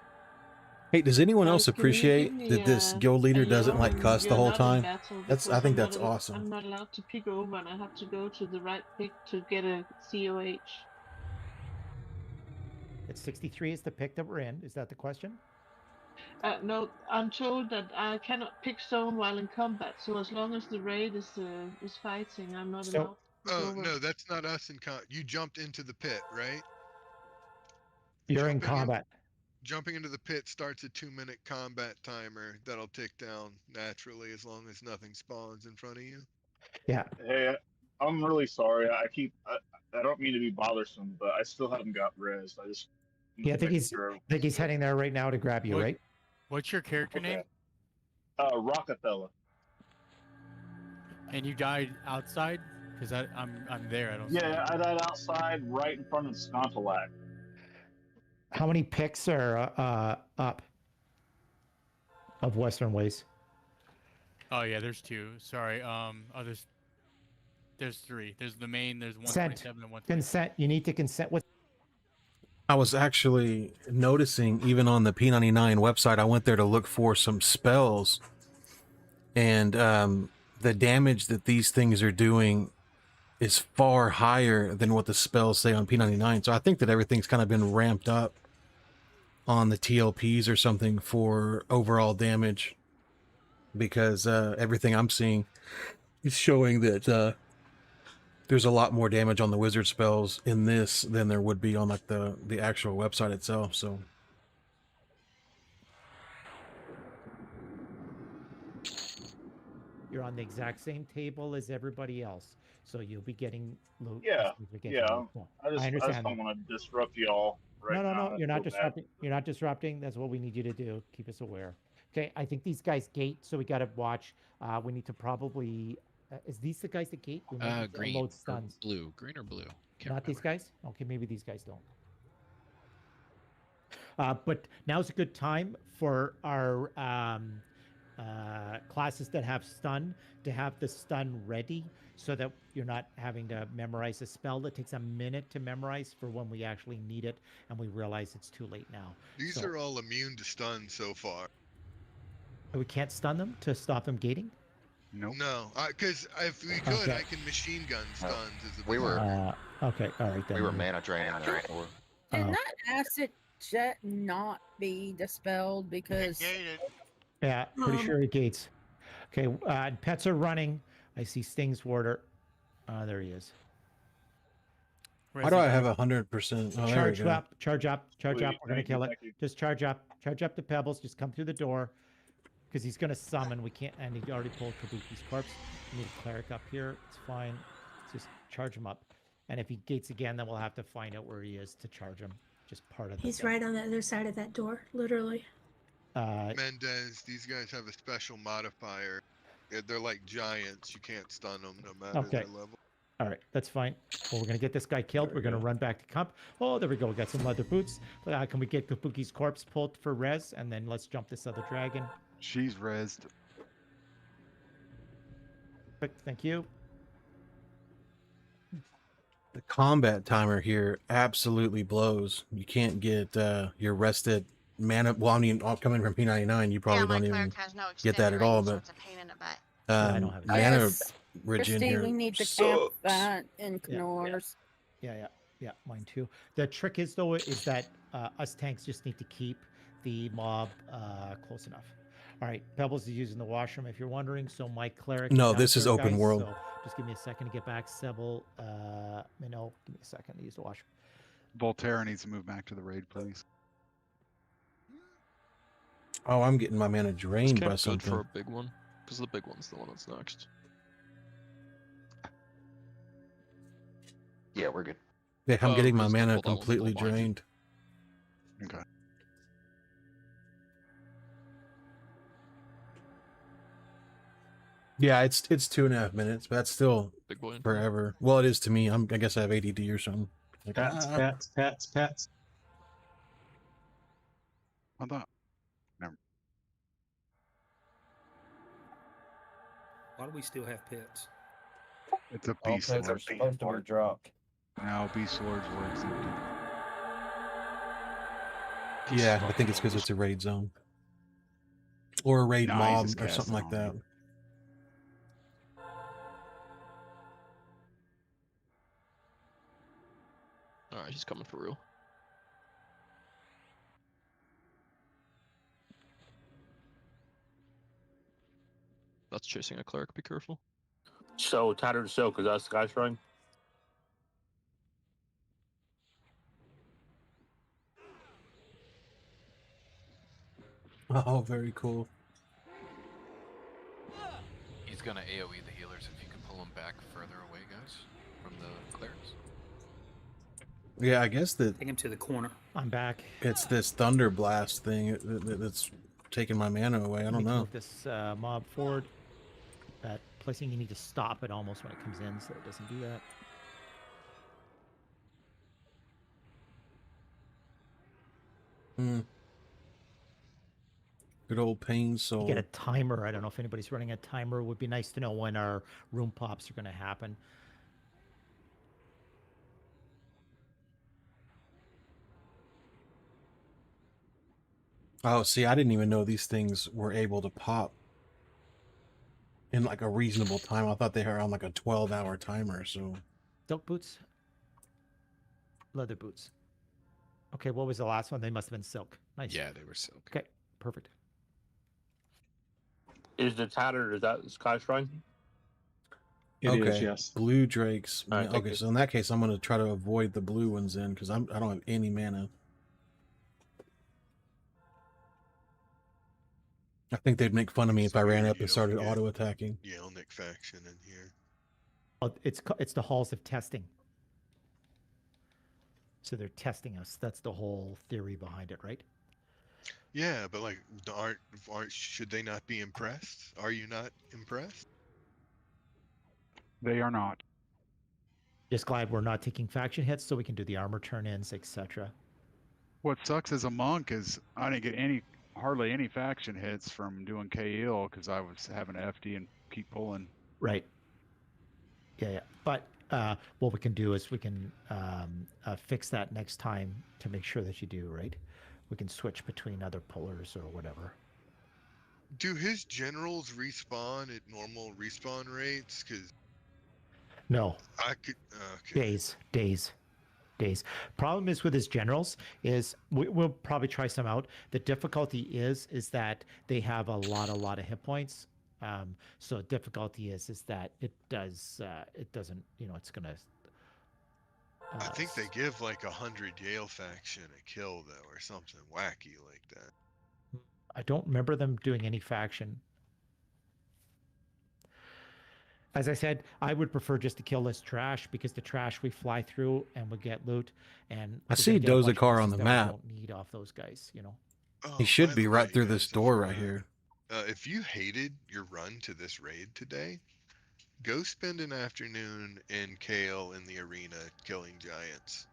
Hey, does anyone else Guys, can you appreciate give me, that this guild leader doesn't like cuss the whole time? I think I'm that's not awesome. I'm not allowed to pick over, and I have to go to the right pick to get a COH. It's 63 is the pick that we're in. Is that the question? No, I'm told that I cannot pick zone while in combat. So as long as the raid is fighting, I'm not allowed. To Oh over. no, that's not us in you jumped into the pit, right? You're in combat. Jumping into the pit starts a 2-minute combat timer that'll tick down naturally as long as nothing spawns in front of you. Yeah. Hey, I'm really sorry. I don't mean to be bothersome, but I still haven't got res. I just. Yeah, I think he's heading there right now to grab you, right? What's your character name? Rockefeller. And you died outside? Because I'm there. I don't see Yeah, it. I died outside right in front of the Scontalac. How many picks are up of Western Ways? Oh yeah, there's 2. Sorry. Oh, there's 3. There's the main. There's Consent. 127 and 127. Consent. You need to consent with. I was actually noticing, even on the P99 website, I went there to look for some spells, and the damage that these things are doing is far higher than what the spells say on P99. So I think that everything's kind of been ramped up on the TLPs or something for overall damage, because everything I'm seeing is showing that there's a lot more damage on the wizard spells in this than there would be on like the actual website itself. So You're on the exact same table as everybody else, so you'll be getting loot. Yeah, as we get yeah. to loot. I just understand. don't want to disrupt y'all right no, now. no, you're not That's so bad. disrupting. You're not disrupting. That's what we need you to do. Keep us aware. Okay, I think these guys gate, so we got to watch. We need to probably. Is these the guys that gate? We might need to Green unload or stuns. blue. Green or blue? Can't Not these remember. guys. Okay, maybe these guys don't. But now's a good time for our classes that have stun to have the stun ready, so that you're not having to memorize a spell that takes a minute to memorize for when we actually need it and we realize it's too late now. These are all immune to stun so far. We can't stun them to stop them gating? Nope. No, because if we could, Okay. I can machine gun stuns. As a We were okay, all right then. we were mana draining there before. Did that acid jet not be dispelled because Yeah, pretty sure it gates. Okay, pets are running. I see Sting's Warder. There he is. why do I have 100%? Oh, there we Charge go. up, charge up, charge Sweet, up. We're gonna thank you, kill it. thank you. Just charge up the pebbles. Just come through the door, because he's gonna summon. We can't, and he already pulled Kabuki's corpse. We need a cleric up here. It's fine. Just charge him up, and if he gates again, then we'll have to find out where he is to charge him. Just part of the He's thing. right on the other side of that door, literally. Mendez, these guys have a special modifier. Yeah, they're like giants. You can't stun them no matter Okay. their level. All right, that's fine. Well, we're gonna get this guy killed. We're gonna run back to camp. Oh, there we go. We got some leather boots. Can we get Kabuki's corpse pulled for res, and then let's jump this other dragon. She's rezzed. Perfect, thank you. The combat timer here absolutely blows. You can't get your rested mana. Well, I mean, coming from P99, you probably Yeah, my don't even cleric has no get that extended at all. range, so But it's a pain in the butt. I don't have it. mana Yes, regen Christy, here we need to sucks. camp that in Knorrs. Yeah, mine too. The trick is though is that us tanks just need to keep the mob close enough. All right, Pebbles is using the washroom if you're wondering. So my cleric. No, out this is there, open guys, world. So just give me a second to get back. Sebel, Minnow, give me a second to use the washroom. Volterra needs to move back to the raid, please. Oh, I'm getting my mana It's drained kind by of good for something. a big one, because the big one's the one that's next. Yeah, we're good. Yeah, I'm getting my Riz can mana pull that one completely full blind. drained. Okay. Yeah, it's 2.5 minutes, but that's still Big boy. forever. Well, it is to me. I guess I have ADD or something. Like, Pets. I thought. Never. Why do we still have pets? It's a All beast pets are sword. supposed to be dropped. Now beast swords were exempted. Yeah, I think it's because it's a raid zone. Or a raid Nah, he's mob just or something casting like on that. me. Alright, he's coming for real. That's chasing a cleric, be careful. So tattered silk, is that Sky Shrine? Oh, very cool. He's gonna AoE the healers if you can pull them back further away, guys, from the clerics. Yeah, I guess that Take him to the corner. I'm back. it's this thunder blast thing that's taking my mana away. I You don't need to know. move this mob forward. That placing, you need to stop it almost when it comes in, so it doesn't do that. Good old pain soul. You get a timer. I don't know if anybody's running a timer. It would be nice to know when our room pops are going to happen. Oh, see, I didn't even know these things were able to pop in like a reasonable time. I thought they were on like a 12-hour timer. So Silk boots, leather boots. Okay, what was the last one? They must have been silk. Nice. Yeah, they were silk. Okay, perfect. Is the tattered, is that Sky Shrine? It okay, is, yes. blue drakes. All right, thank Okay, you. so in that case, I'm going to try to avoid the blue ones in because I don't have any mana. I think they'd make fun of me if I ran up and started auto attacking. Yelnik faction in here. Oh, it's the halls of testing. So they're testing us. That's the whole theory behind it, right? Yeah, but like, aren't should they not be impressed? Are you not impressed? They are not. Just glad we're not taking faction hits, so we can do the armor turn-ins, etc. What sucks as a monk is I didn't get hardly any faction hits from doing KL because I was having to FD and keep pulling. Right. Yeah. But what we can do is we can fix that next time to make sure that you do, right? We can switch between other pullers or whatever. Do his generals respawn at normal respawn rates? Because No. I could. Okay. Days. Problem is with his generals is we'll probably try some out. The difficulty is that they have a lot of hit points. So difficulty is that it doesn't, it's gonna. I think they give like 100 Yale faction a kill though, or something wacky like that. I don't remember them doing any faction. As I said, I would prefer just to kill this trash because the trash we fly through and we get loot. And I see Dozakar on the map. Don't need off those guys, He should be right through this door right here. If you hated your run to this raid today, go spend an afternoon in Kale in the arena killing giants,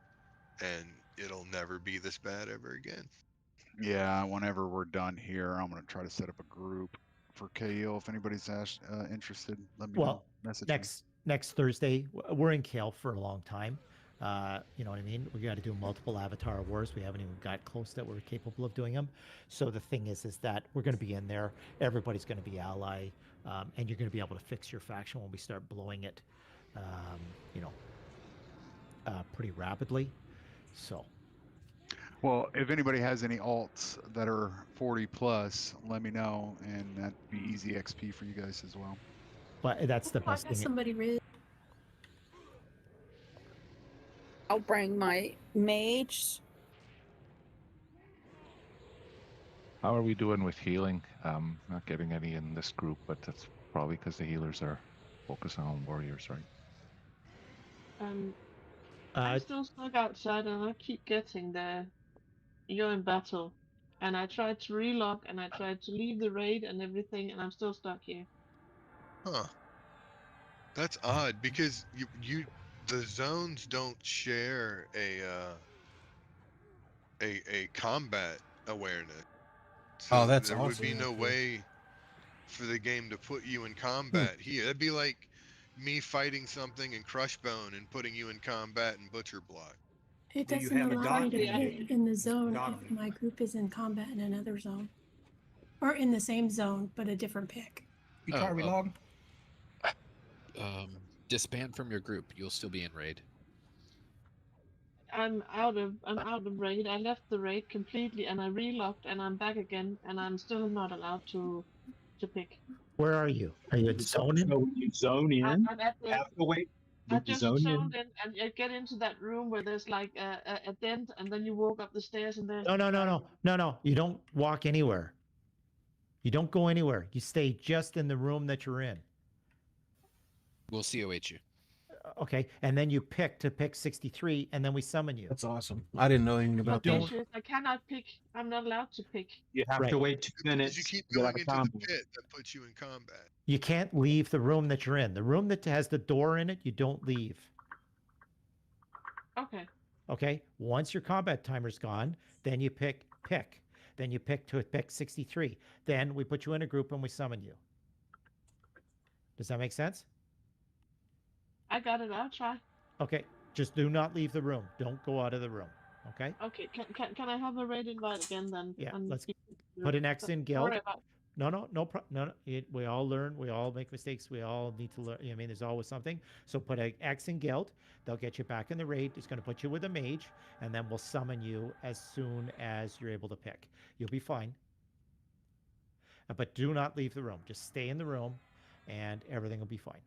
and it'll never be this bad ever again. Yeah, whenever we're done here, I'm going to try to set up a group for KO. If anybody's interested, let me know. Message me. Next Thursday, we're in Kale for a long time. You know what I mean? We got to do multiple Avatar Wars. We haven't even got close that we're capable of doing them. So the thing is that we're going to be in there. Everybody's going to be ally, and you're going to be able to fix your faction when we start blowing it, pretty rapidly. So. Well, if anybody has any alts that are 40 plus, let me know, and that'd be easy XP for you guys as well. But that's the best thing. Somebody really. I'll bring my mage. How are we doing with healing? Not getting any in this group, but that's probably because the healers are focusing on warriors, right? I'm still stuck outside and I keep getting there. You're in battle. And I tried to relog and I tried to leave the raid and everything and I'm still stuck here. Huh. That's odd because the zones don't share a combat awareness. So Oh, that's there awesome. would be no way for the game to put you in combat here. It'd be like me fighting something in Crushbone and putting you in combat in Butcher Block. It Do you doesn't have a allow me to dog? pick in the zone dog if my group is in combat in another zone. Or in the same zone, but a different pick. You try relog? Disband from your group. You'll still be in raid. I'm out of raid. I left the raid completely and I relogged and I'm back again and I'm still not allowed to pick. Where are you? Are you at zone in? So when you zone in, I'm at the, have to wait. I When you just zone zoned in, in and you get into that room where there's like a dent and then you walk up the stairs and there's No. You don't walk anywhere. You don't go anywhere. You stay just in the room that you're in. We'll COH you. Okay, and then you pick 63, and then we summon you. That's awesome. I didn't know anything But about the that. issue is I cannot pick. I'm not allowed to pick. You have Right. to wait 2 minutes. Because you keep to get going out of into the combat. pit that puts you in combat. You can't leave the room that you're in. The room that has the door in it, you don't leave. Okay. Okay. Once your combat timer's gone, then you pick. Then you pick 63. Then we put you in a group and we summon you. Does that make sense? I got it. I'll try. Okay. Just do not leave the room. Don't go out of the room. Okay. Okay. Can I have a raid invite again then? Yeah. And Let's you- put an X in Don't guild. worry about- No. We all learn. We all make mistakes. We all need to learn. I mean, there's always something. So put an X in guild. They'll get you back in the raid. It's going to put you with a mage, and then we'll summon you as soon as you're able to pick. You'll be fine. But do not leave the room. Just stay in the room, and everything will be fine.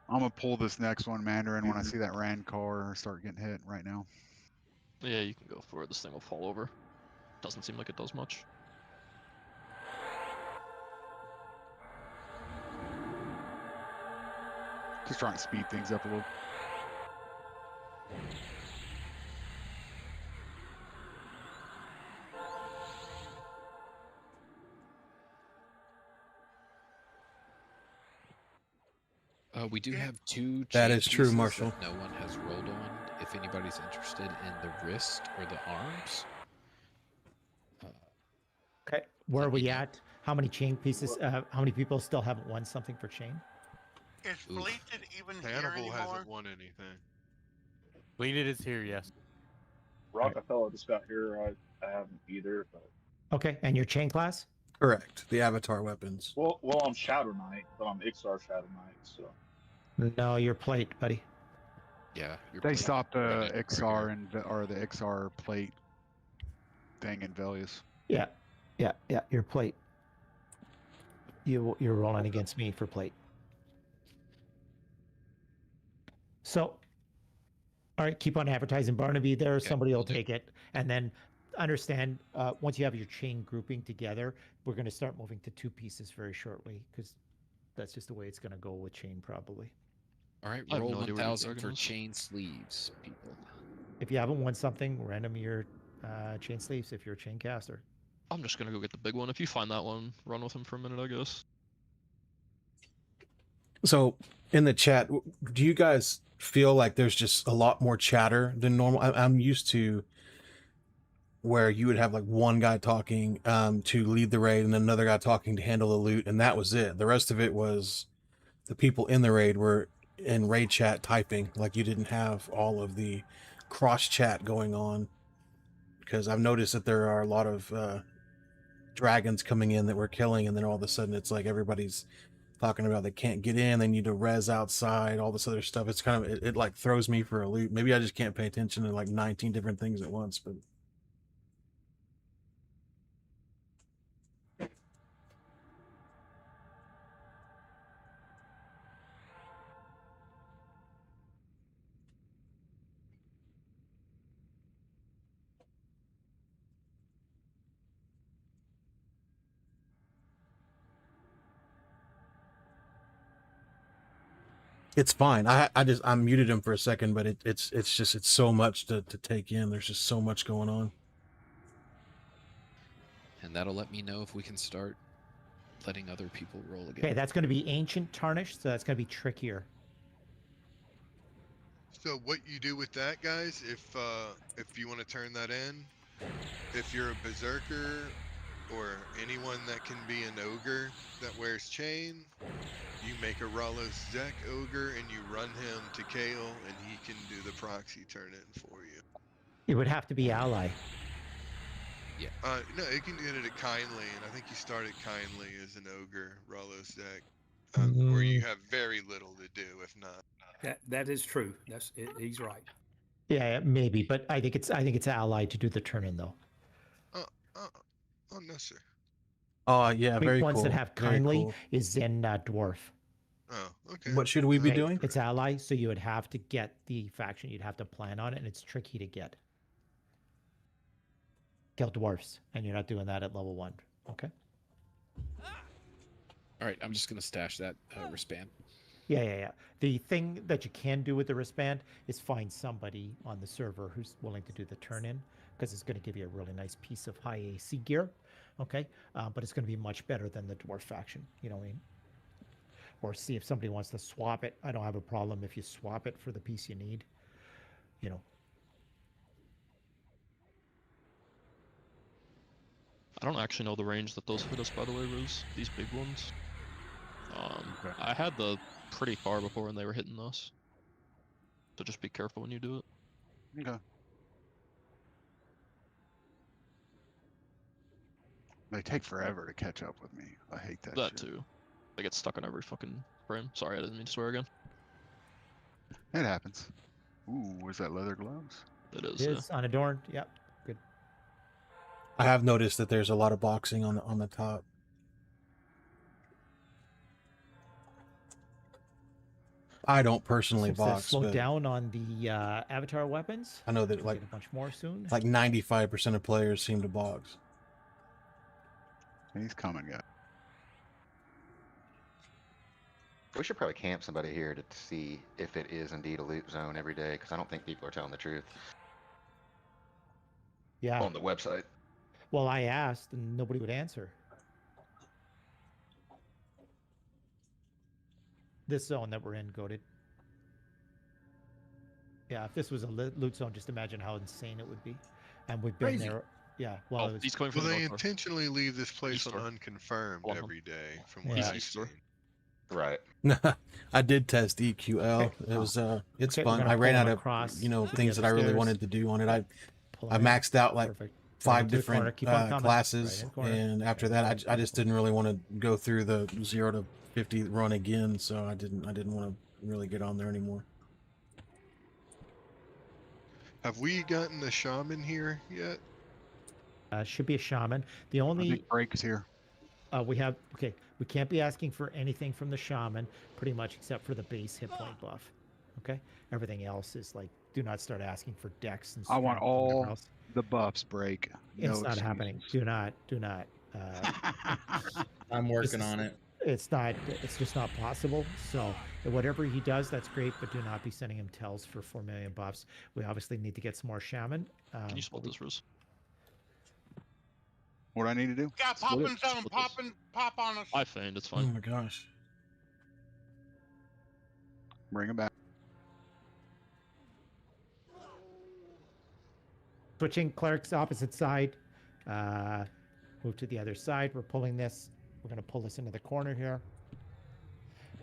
I'm gonna pull this next one, Mandarin, when I see that Rand car start getting hit right now. Yeah, you can go for it. This thing will fall over. Doesn't seem like it does much. Just trying to speed things up a little. We do have 2 That chain is true, pieces Marshall. that no one has rolled on. If anybody's interested in the wrist or the arms. Okay. Where are we at? How many chain pieces? How many people still haven't won something for chain? Is Fleeted even here Hannibal anymore? hasn't won anything. Bleeded is here, yes. Rockefeller just got here. I haven't either. But Okay. And your chain class? Correct. The avatar weapons. well, I'm Shadow Knight, but I'm Ixar Shadow Knight. So No, your plate, buddy. Yeah. They stopped the XR or the XR plate thing in Velius. Yeah. Your plate. You're rolling against me for plate. So, all right, keep on advertising Barnaby there. Somebody will take it, and then understand once you have your chain grouping together, we're going to start moving to 2 pieces very shortly because that's just the way it's going to go with chain probably. All right, I have roll no idea what 1,000 you're for talking chain sleeves, people. If you haven't won something, random your chain sleeves if you're a chain caster. I'm just gonna go get the big one. If you find that one, run with him for a minute, I guess. So in the chat, do you guys feel like there's just a lot more chatter than normal? I'm used to where you would have like one guy talking to lead the raid and another guy talking to handle the loot, and that was it. The rest of it was the people in the raid were in raid chat typing. Like you didn't have all of the cross chat going on, because I've noticed that there are a lot of dragons coming in that we're killing, and then all of a sudden it's like everybody's talking about they can't get in, they need to res outside, all this other stuff. It's kind of it like throws me for a loop. Maybe I just can't pay attention to like 19 different things at once, but it's fine. I muted him for a second, but it's so much to take in. There's just so much going on. And that'll let me know if we can start letting other people roll again. Okay, that's going to be ancient tarnished, so that's going to be trickier. So what you do with that, guys, if you want to turn that in, if you're a berserker or anyone that can be an ogre that wears chain, you make a Rallos Zek ogre and you run him to Kale and he can do the proxy turn in for you. It would have to be ally. Yeah. No, you can get it at Kindly, and I think you start at Kindly as an ogre, Rallos Zek, where you have very little to do, if not. That is true. That's it, he's right. Yeah, maybe, but I think it's ally to do the turn in though. Oh no, sir. Oh yeah, Big very ones cool. that have Very kindly cool. is in dwarf. Oh, okay. What should we be Okay, doing? It's ally, so you would have to get the faction. You'd have to plan on it, and it's tricky to get. Kill dwarfs, and you're not doing that at level 1. Okay. All right, I'm just gonna stash that wristband. Yeah. The thing that you can do with the wristband is find somebody on the server who's willing to do the turn-in, because it's going to give you a really nice piece of high AC gear. Okay, but it's going to be much better than the dwarf faction. You know what I mean? Or see if somebody wants to swap it. I don't have a problem if you swap it for the piece you need. You know. I don't actually know the range that those hit us, by the way, Ruse. These big ones. I had the pretty far before when they were hitting us. So just be careful when you do it. Okay. They take forever to catch up with me. I hate that. That shit. too. They get stuck on every fucking frame. Sorry, I didn't mean to swear again. It happens. Ooh, where's that leather gloves? It It is unadorned. Yep. Good. I have noticed that there's a lot of boxing on the top. I don't personally Seems to box, slow but down on the avatar weapons. I know that We'll like get a bunch more soon. like 95% of players seem to box. He's coming, guys. We should probably camp somebody here to see if it is indeed a loot zone every day, because I don't think people are telling the truth Yeah. on the website. Well, I asked and nobody would answer. This zone that we're in, goated. Yeah, if this was a loot zone, just imagine how insane it would be. And we've been Crazy. there. Yeah, well, it was, He's coming Well, from the they north door. intentionally leave this place East on door. unconfirmed Go on. every day, from what Yeah. I've East door. seen. Right. I did test EQL. Okay. It was it's Okay, we're fun. gonna I ran pull out him of across you know to the things that other I really stairs. wanted to do on it. Pull I him in. maxed out like Perfect. 5 into the corner. different Keep on coming. classes, Right in the corner. and after that, I just didn't really want to go through the 0 to 50 run again. So I didn't want to really get on there anymore. Have we gotten a shaman here yet? Should be a shaman. The I only think Break is here. we have we can't be asking for anything from the shaman, pretty much except for the base hit point buff. Okay, everything else is like, do not start asking for dex and I want strength and whatever all else. the buffs, Break. No It's not happening. excuses. Do not. I'm working This is- on it. It's just not possible. So whatever he does, that's great, but do not be sending him tells for 4 million buffs. We obviously need to get some more shaman. Can you spot this, Ruse? What I need to do? Got Split it. popping zone, Split this. pop on us. I feigned, it's Oh fine. my gosh! Bring him back. Switching clerics opposite side. Move to the other side. We're pulling this. We're going to pull this into the corner here.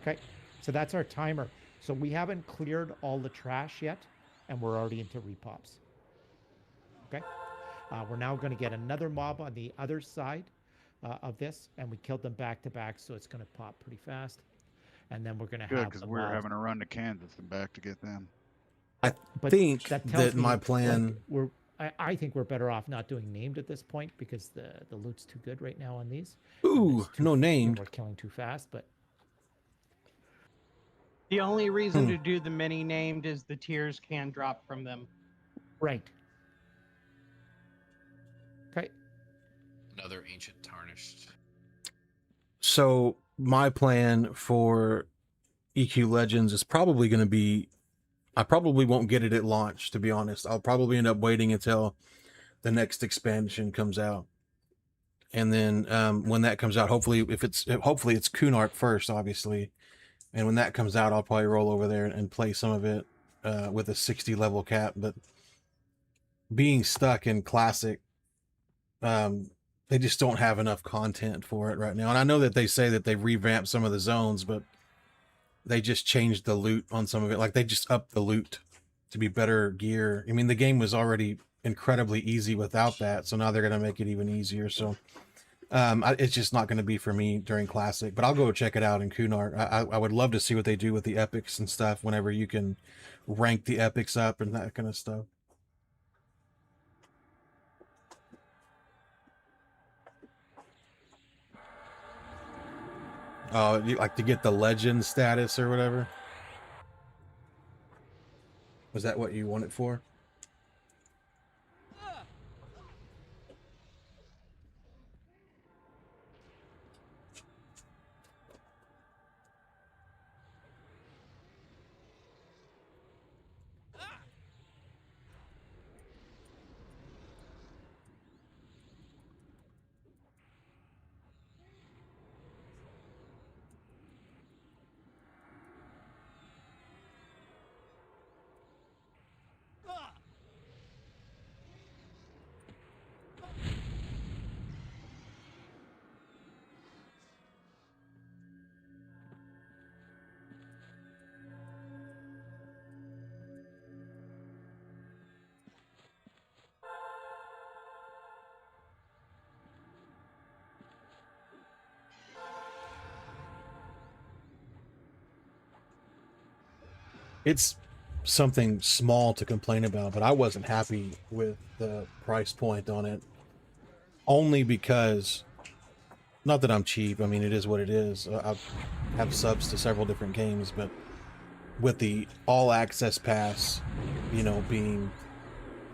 Okay, so that's our timer. So we haven't cleared all the trash yet, and we're already into repops. Okay, we're now going to get another mob on the other side of this, and we killed them back to back, so it's going to pop pretty fast. And then we're going to Good, have because the we're mobs. having to run to Kansas and back to get them. I But think tells that me, my like, plan. I think we're better off not doing named at this point, because the loot's too good right now on these. Ooh, no and named. we're killing too fast, but The only reason to do the mini named is the tiers can drop from them. right. Okay. Another ancient tarnished. So my plan for EQ Legends is probably going to be, I probably won't get it at launch, to be honest. I'll probably end up waiting until the next expansion comes out. And then when that comes out, hopefully it's Kunark first, obviously. And when that comes out, I'll probably roll over there and play some of it with a 60 level cap. But being stuck in Classic, they just don't have enough content for it right now. And I know that they say that they've revamped some of the zones, but they just changed the loot on some of it. Like, they just upped the loot to be better gear. I mean, the game was already incredibly easy without that, so now they're going to make it even easier. So it's just not going to be for me during Classic, but I'll go check it out in Kunark. I would love to see what they do with the epics and stuff whenever you can rank the epics up and that kind of stuff. Oh, you like to get the legend status or whatever? Was that what you want it for? it's something small to complain about, but I wasn't happy with the price point on it. Only because, not that I'm cheap, I mean, it is what it is. I have subs to several different games, but with the all access pass, you know, being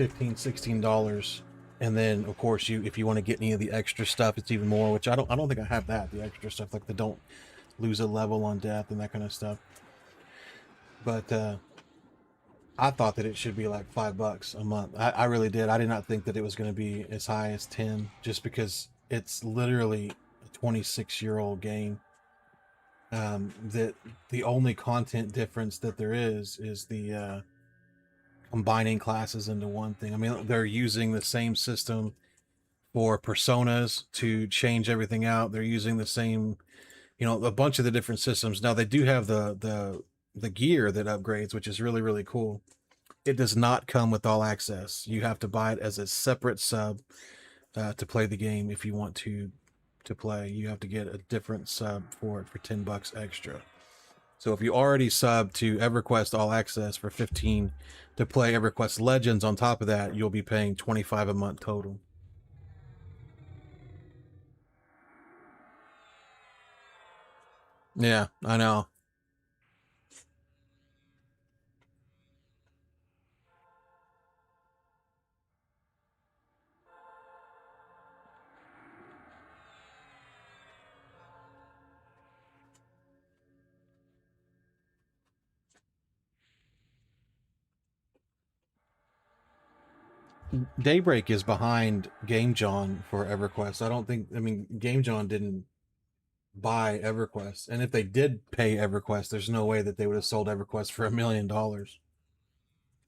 $15-16, and then of course if you want to get any of the extra stuff, it's even more, which I don't think I have that, the extra stuff, like the don't lose a level on death and that kind of stuff. But I thought that it should be like $5 a month. I really did. I did not think that it was going to be as high as 10, just because it's literally a 26-year-old game. That the only content difference that there is the combining classes into one thing. I mean, they're using the same system for personas to change everything out. They're using the same, you know, a bunch of the different systems. Now they do have the gear that upgrades, which is really, really cool. It does not come with all access. You have to buy it as a separate sub to play the game. If you want to play, you have to get a different sub for it for $10 extra. So if you already sub to EverQuest All Access for 15 to play EverQuest Legends on top of that, you'll be paying $25 a month total. Yeah, I know. Daybreak is behind Game John for EverQuest. I mean, Game John didn't buy EverQuest. And if they did pay EverQuest, there's no way that they would have sold EverQuest for $1 million.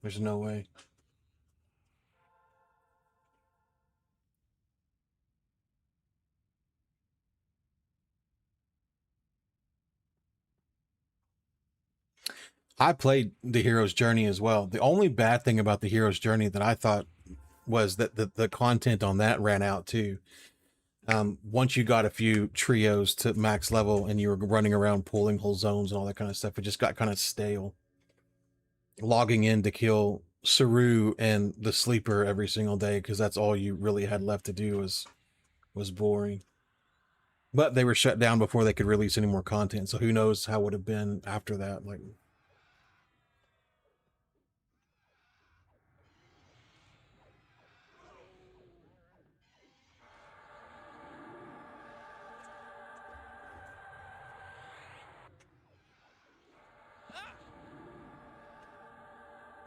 There's no way. I played the Hero's Journey as well. The only bad thing about the Hero's Journey that I thought was that the content on that ran out too. Once you got a few trios to max level and you were running around pulling whole zones and all that kind of stuff, it just got kind of stale. Logging in to kill Saru and the Sleeper every single day because that's all you really had left to do was boring. But they were shut down before they could release any more content, so who knows how it would have been after that. Like,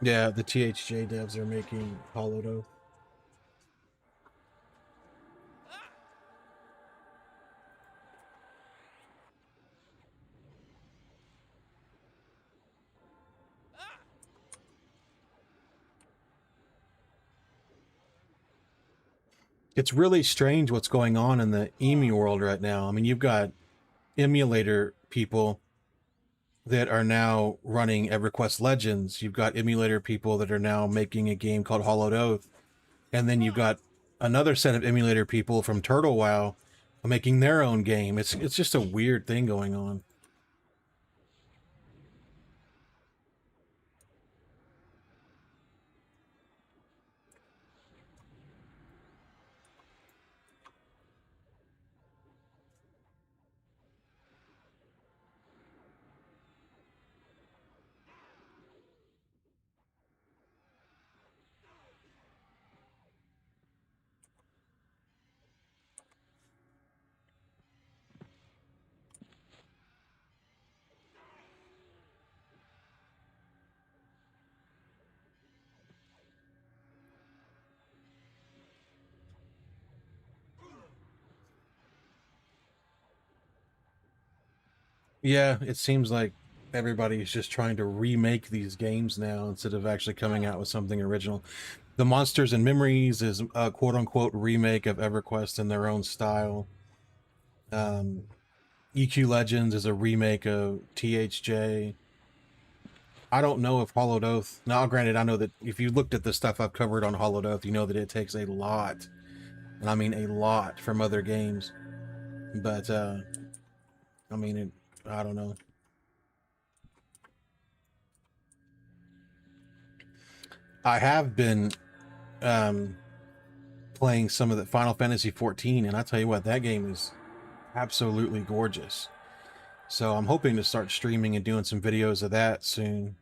yeah, the THJ devs are making Hollowed Oath. It's really strange what's going on in the EMU world right now. I mean, you've got emulator people that are now running EverQuest Legends. You've got emulator people that are now making a game called Hollowed Oath. And then you've got another set of emulator people from Turtle WoW making their own game. It's just a weird thing going on. Yeah, it seems like everybody's just trying to remake these games now instead of actually coming out with something original. The Monsters and Memories is a quote-unquote remake of EverQuest in their own style. EQ Legends is a remake of THJ. I don't know if Hollowed Oath... Now, granted, I know that if you looked at the stuff I've covered on Hollowed Oath, you know that it takes a lot, and I mean a lot, from other games. But, I mean, I don't know. I have been playing some of the Final Fantasy 14, and I tell you what, that game is absolutely gorgeous. So I'm hoping to start streaming and doing some videos of that soon.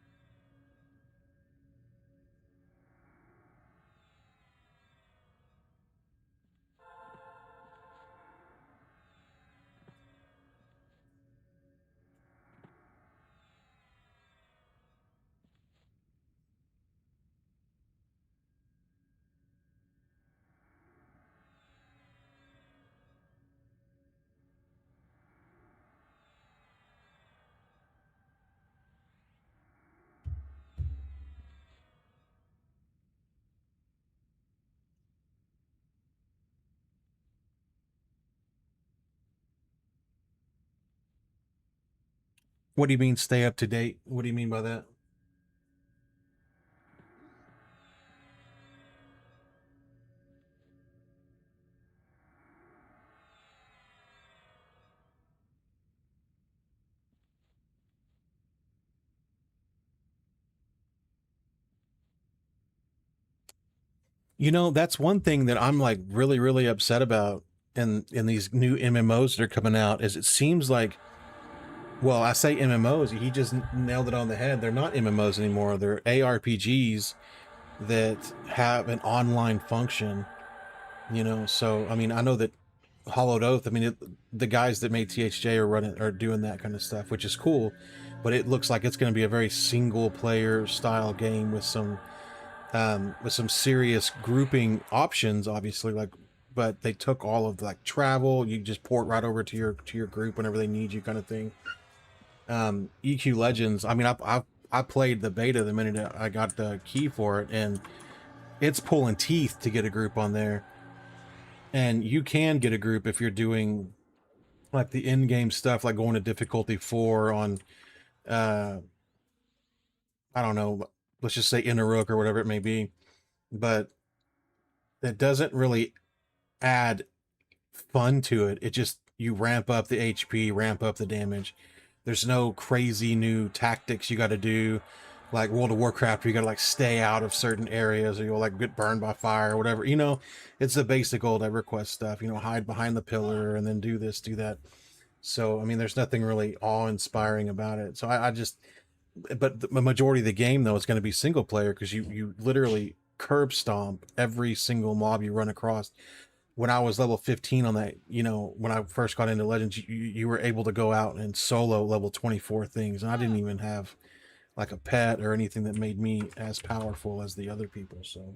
What do you mean stay up to date? What do you mean by that? You know, that's one thing that I'm like really, really upset about in these new MMOs that are coming out is it seems like, well, I say MMOs, he just nailed it on the head. They're not MMOs anymore. They're ARPGs that have an online function, you know? So, I mean, I know that Hollowed Oath, I mean, the guys that made THJ are doing that kind of stuff, which is cool, but it looks like it's going to be a very single player style game with some serious grouping options, obviously, like, but they took all of like travel, you just port right over to your group whenever they need you, kind of thing. EQ Legends, I mean, I played the beta the minute I got the key for it, and it's pulling teeth to get a group on there. And you can get a group if you're doing like the in-game stuff, like going to difficulty 4 on I don't know, let's just say Innerrook or whatever it may be. But it doesn't really add fun to it. It just, you ramp up the HP, ramp up the damage. There's no crazy new tactics you got to do, like World of Warcraft, where you got to like stay out of certain areas or you'll like get burned by fire or whatever. You know, it's the basic old EverQuest stuff, you know, hide behind the pillar and then do this, do that. So, I mean, there's nothing really awe-inspiring about it. So I just, but the majority of the game, though, is going to be single player because you literally curb stomp every single mob you run across. When I was level 15 on that, you know, when I first got into Legends, you were able to go out and solo level 24 things. And I didn't even have like a pet or anything that made me as powerful as the other people. So.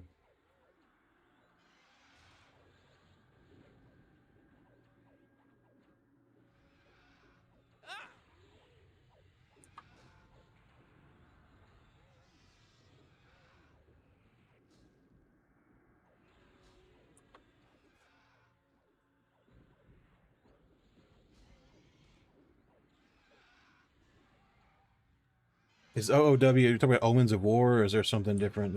Is OOW, you're talking about Omens of War, or is there something different?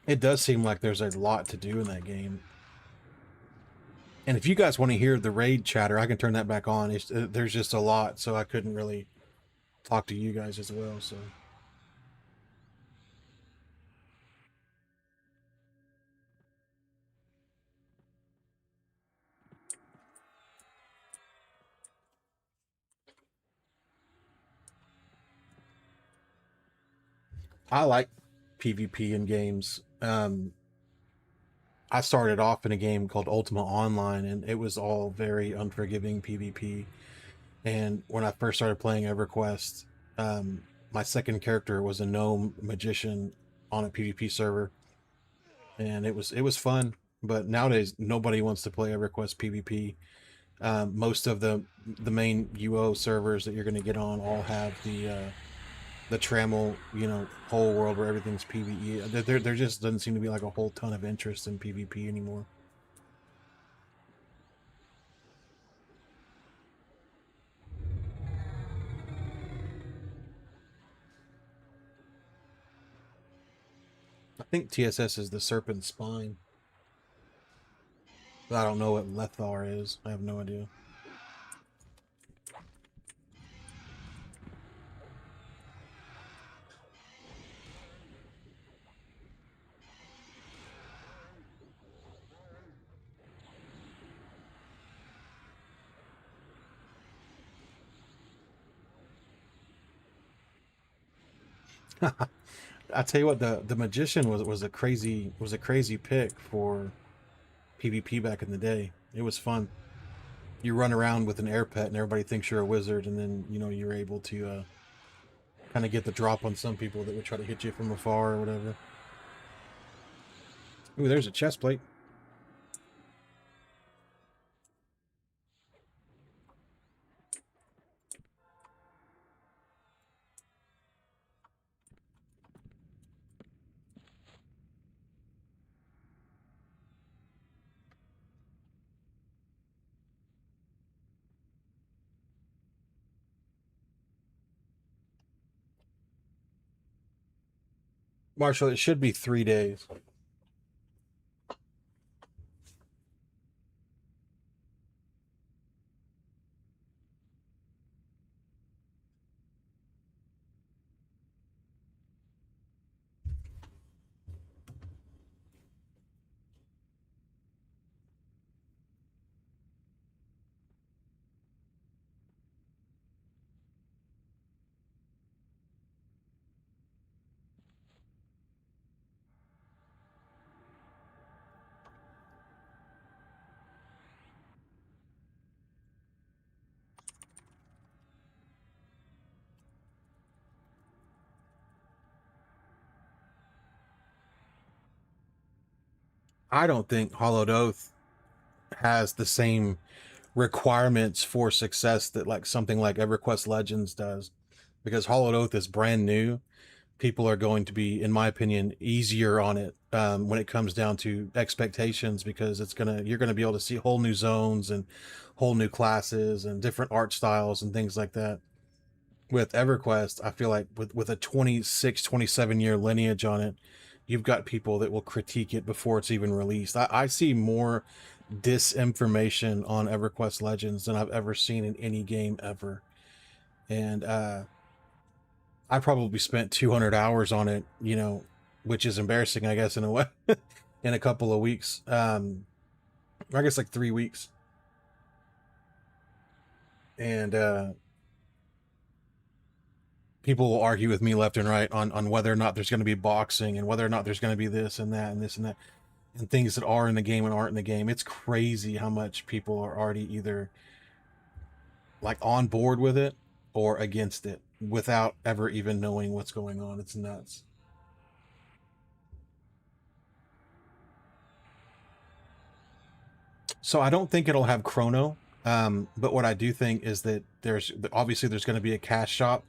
It does seem like there's a lot to do in that game. And if you guys want to hear the raid chatter, I can turn that back on. There's just a lot, so I couldn't really talk to you guys as well, so. I like PvP in games. I started off in a game called Ultima Online, and it was all very unforgiving PvP. And when I first started playing EverQuest, my second character was a gnome magician on a PvP server, and it was fun. But nowadays, nobody wants to play EverQuest PvP. Most of the main UO servers that you're going to get on all have the Trammel, you know, whole world where everything's PvE. There just doesn't seem to be like a whole ton of interest in PvP anymore. I think TSS is the Serpent Spine. But I don't know what Lethar is. I have no idea. I tell you what, the magician was a crazy pick for PvP back in the day. It was fun. You run around with an air pet and everybody thinks you're a wizard, and then you know you're able to kind of get the drop on some people that would try to hit you from afar or whatever. Ooh, there's a chest plate. Marshall, it should be 3 days. I don't think Hollowed Oath has the same requirements for success that like something like EverQuest Legends does, because Hollowed Oath is brand new. People are going to be, in my opinion, easier on it when it comes down to expectations, because you're gonna be able to see whole new zones and whole new classes and different art styles and things like that. With EverQuest, I feel like with a 26, 27 year lineage on it, you've got people that will critique it before it's even released. I see more disinformation on EverQuest Legends than I've ever seen in any game ever. And I probably spent 200 hours on it, you know, which is embarrassing, I guess, in a way, in a couple of weeks. I guess like 3 weeks. And people will argue with me left and right on whether or not there's going to be boxing and whether or not there's going to be this and that and this and that and things that are in the game and aren't in the game. It's crazy how much people are already either like on board with it or against it without ever even knowing what's going on. It's nuts. So I don't think it'll have chrono. But what I do think is that there's going to be a cash shop,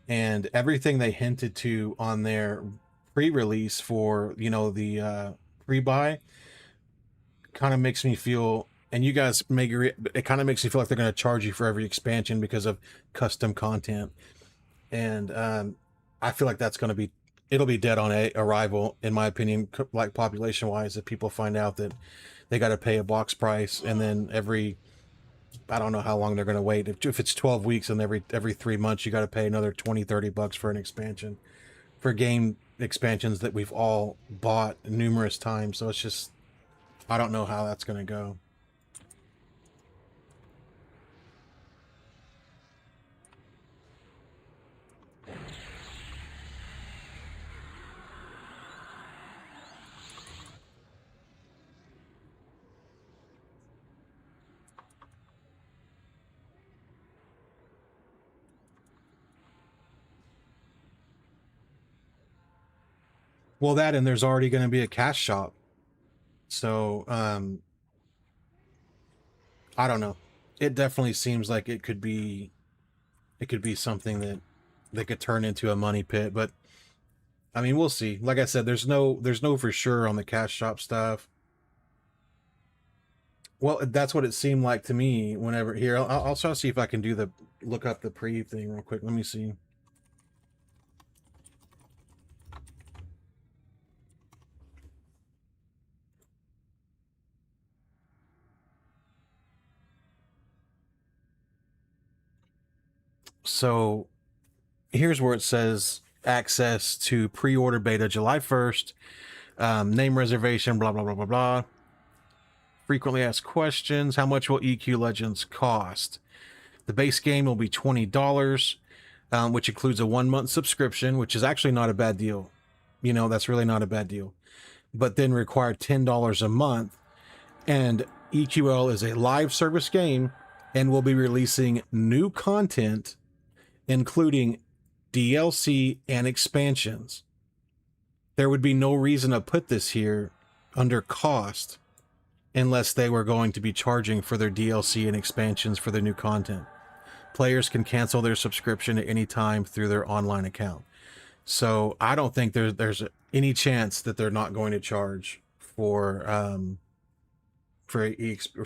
and everything they hinted to on their pre-release for, you know, the pre-buy kind of makes me feel, and you guys make it kind of makes me feel like they're going to charge you for every expansion because of custom content. And I feel like it'll be dead on arrival, in my opinion, like population wise, if people find out that they got to pay a box price, and then I don't know how long they're going to wait. If it's 12 weeks and every 3 months, you got to pay another 20, 30 bucks for an expansion, for game expansions that we've all bought numerous times. So it's just, I don't know how that's going to go. Well, that, and there's already going to be a cash shop. So, I don't know. It definitely seems like it could be something that that could turn into a money pit. But I mean, we'll see. Like I said, there's no for sure on the cash shop stuff. Well, that's what it seemed like to me whenever here. I'll try to see if I can do the look up the pre thing real quick. Let me see. So here's where it says access to pre-order beta July 1st, name reservation, blah, blah, blah, blah, blah. Frequently asked questions. How much will EQ Legends cost? The base game will be $20, which includes a 1-month subscription, which is actually not a bad deal. You know, that's really not a bad deal. But then require $10 a month. And EQL is a live service game and will be releasing new content, including DLC and expansions. There would be no reason to put this here under cost unless they were going to be charging for their DLC and expansions for their new content. Players can cancel their subscription at any time through their online account. So I don't think there's any chance that they're not going to charge for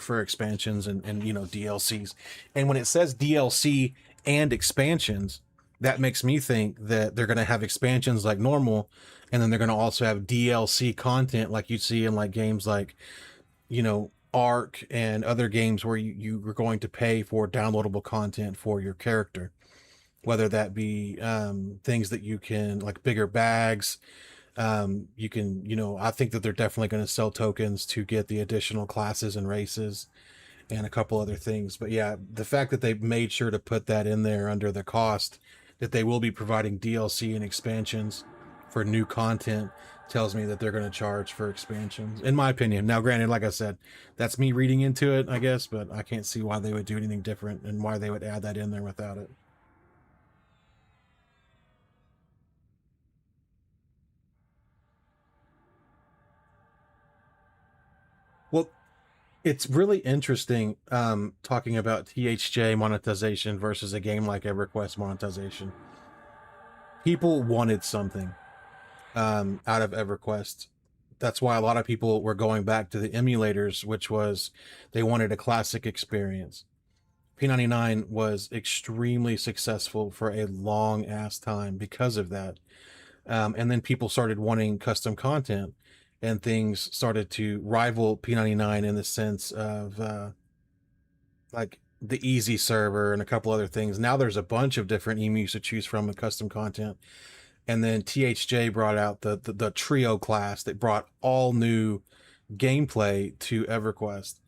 expansions and you know, DLCs. And when it says DLC and expansions, that makes me think that they're going to have expansions like normal, and then they're going to also have DLC content like you see in like games like, you know, Ark and other games where you are going to pay for downloadable content for your character, whether that be things that you can, like bigger bags. You can, you know, I think that they're definitely going to sell tokens to get the additional classes and races and a couple other things. But yeah, the fact that they made sure to put that in there under the cost, that they will be providing DLC and expansions for new content, tells me that they're going to charge for expansions, in my opinion. Now, granted, like I said, that's me reading into it, I guess, but I can't see why they would do anything different and why they would add that in there without it. Well, it's really interesting talking about THJ monetization versus a game like EverQuest monetization. People wanted something out of EverQuest. That's why a lot of people were going back to the emulators, which was they wanted a classic experience. P99 was extremely successful for a long ass time because of that. And then people started wanting custom content, and things started to rival P99 in the sense of like the easy server and a couple other things. Now there's a bunch of different emus to choose from with custom content. And then THJ brought out the trio class that brought all new gameplay to EverQuest.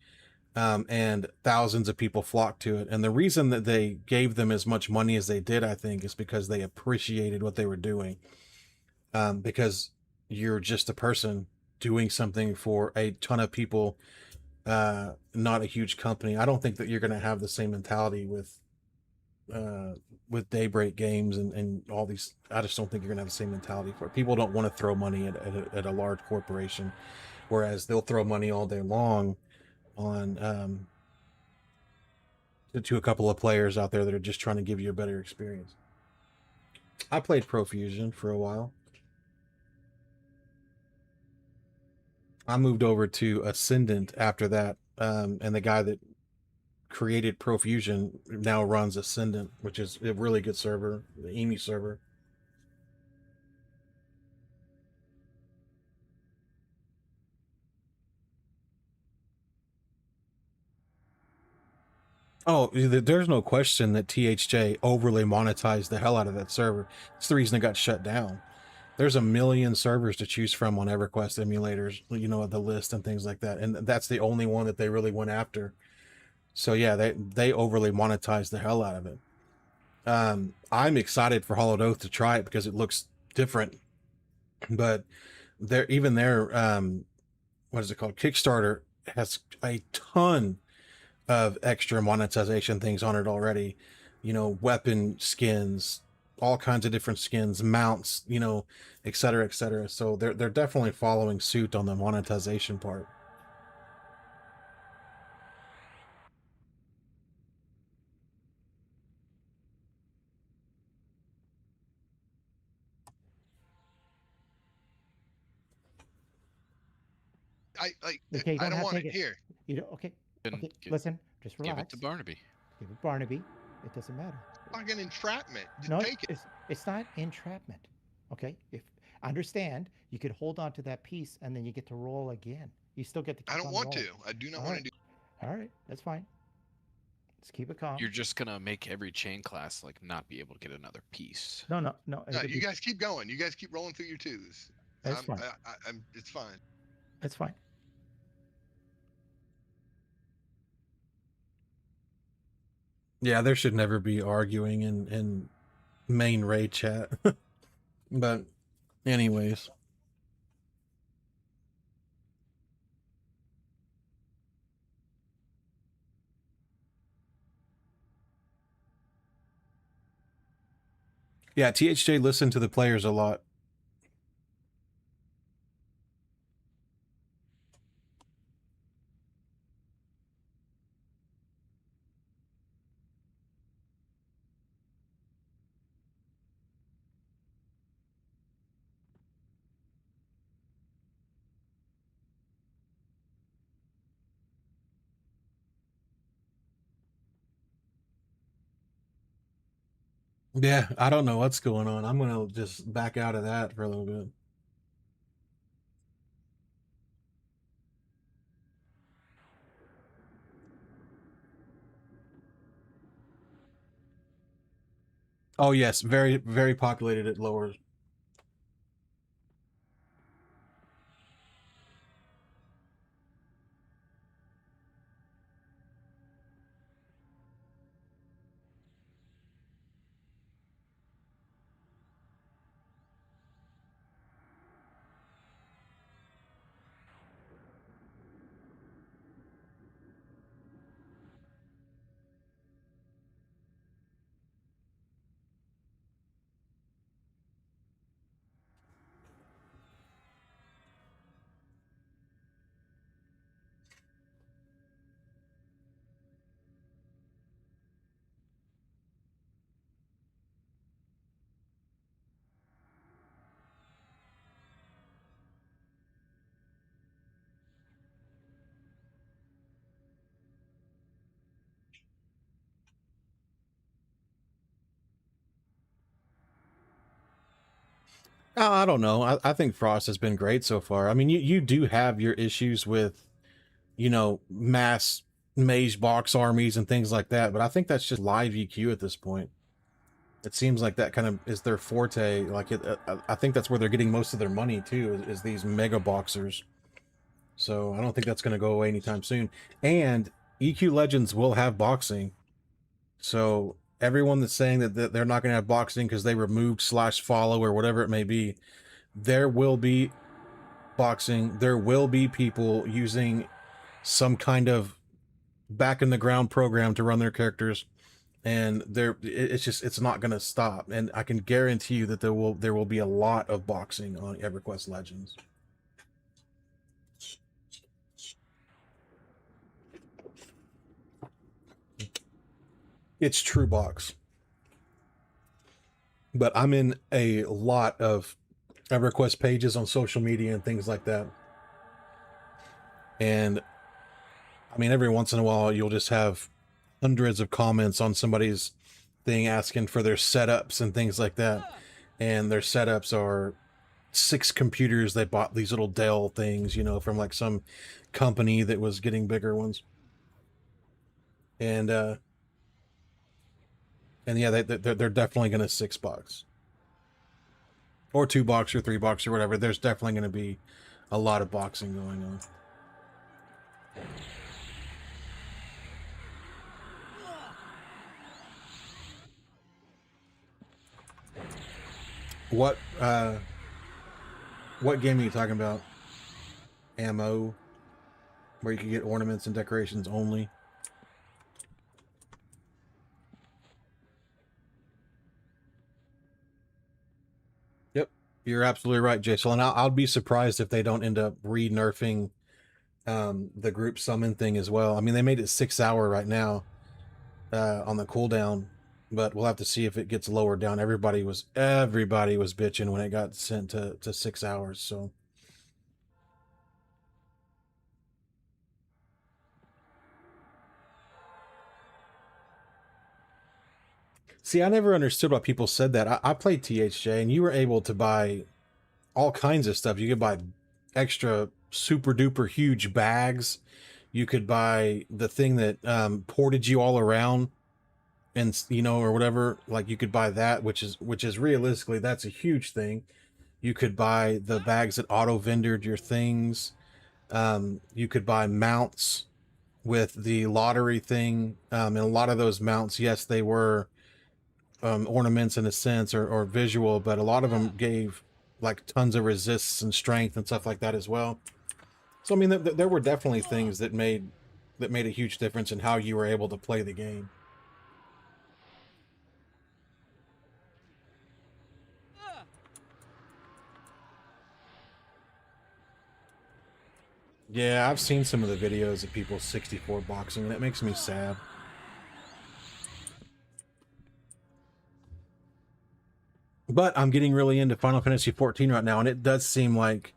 And thousands of people flocked to it. And the reason that they gave them as much money as they did, I think, is because they appreciated what they were doing. Because you're just a person doing something for a ton of people, not a huge company. I don't think that you're going to have the same mentality with Daybreak Games and all these. I just don't think you're going to have the same mentality for it. People don't want to throw money at a large corporation, whereas they'll throw money all day long on to a couple of players out there that are just trying to give you a better experience. I played Profusion for a while. I moved over to Ascendant after that, and the guy that created Profusion now runs Ascendant, which is a really good server, the EMI server. Oh, there's no question that THJ overly monetized the hell out of that server. It's the reason it got shut down. There's a million servers to choose from on EverQuest emulators, you know, the list and things like that. And that's the only one that they really went after. So yeah, they overly monetized the hell out of it. I'm excited for Hollowed Oath to try it because it looks different. But their what is it called? Kickstarter has a ton of extra monetization things on it already. You know, weapon skins, all kinds of different skins, mounts, you know, et cetera, et cetera. So they're definitely following suit on the monetization part. Okay, you I don't don't have want to it take it. here. You don't. Okay. Then Okay. give- Listen. Just Give relax. it to Barnaby. Give it Barnaby. It doesn't matter. Fucking entrapment. Just No, take it. it's not entrapment. Okay. If understand, you could hold on to that piece and then you get to roll again. You still get to. I Keep don't on want rolling. to. I do not All want right. to do. All right. That's fine. Let's keep it calm. You're just gonna make every chain class like not be able to get another piece. No. No, it'll you be- guys keep going. You guys keep rolling through your twos. That's fine. I'm. It's fine. That's fine. Yeah, there should never be arguing in main raid chat. But anyways. Yeah, THJ listened to the players a lot. Yeah, I don't know what's going on. I'm gonna just back out of that for a little bit. Oh yes, very, very populated at lower. I don't know. I think Frost has been great so far. I mean, you do have your issues with, mass mage box armies and things like that, but I think that's just live EQ at this point. It seems like that kind of is their forte. Like I think that's where they're getting most of their money too, is these mega boxers. So I don't think that's going to go away anytime soon. And EQ Legends will have boxing. So everyone that's saying that they're not going to have boxing because they removed /follow or whatever it may be, there will be boxing. There will be people using some kind of back in the ground program to run their characters, and it's not going to stop. And I can guarantee you that there will be a lot of boxing on EverQuest Legends. It's true box. But I'm in a lot of EverQuest pages on social media and things like that. And I mean, every once in a while, you'll just have hundreds of comments on somebody's thing asking for their setups and things like that. And their setups are 6 computers. They bought these little Dell things, from like some company that was getting bigger ones. And yeah, they're definitely going to $6 or $2 or $3 or whatever. There's definitely going to be a lot of boxing going on. What game are you talking about? Ammo, where you can get ornaments and decorations only? Yep, you're absolutely right, Jason. And I'll be surprised if they don't end up re-nerfing the group summon thing as well. I mean, they made it 6 hour right now on the cooldown, but we'll have to see if it gets lowered down. Everybody was bitching when it got sent to 6 hours. So See, I never understood why people said that. I played THJ, and you were able to buy all kinds of stuff. You could buy extra super duper huge bags. You could buy the thing that ported you all around, and or whatever. Like you could buy that, which is realistically that's a huge thing. You could buy the bags that auto vendored your things. You could buy mounts with the lottery thing, and a lot of those mounts, yes, they were ornaments in a sense, or visual, but a lot of them gave like tons of resists and strength and stuff like that as well. So I mean, there were definitely things that made a huge difference in how you were able to play the game. Yeah, I've seen some of the videos of people 64 boxing, and it makes me sad. But I'm getting really into Final Fantasy 14 right now, and it does seem like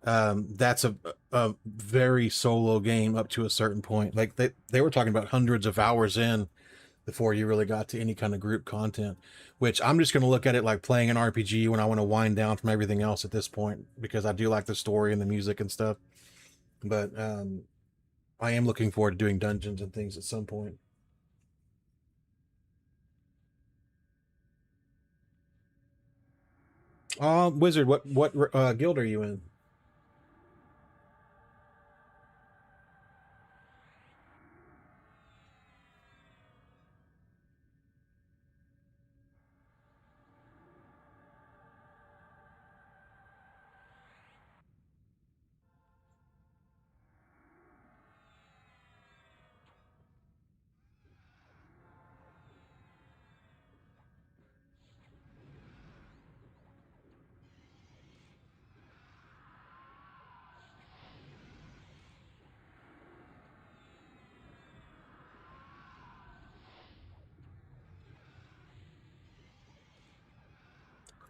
that's a very solo game up to a certain point. Like they were talking about hundreds of hours in before you really got to any kind of group content, which I'm just going to look at it like playing an RPG when I want to wind down from everything else at this point, because I do like the story and the music and stuff. But I am looking forward to doing dungeons and things at some point. Wizard, what guild are you in?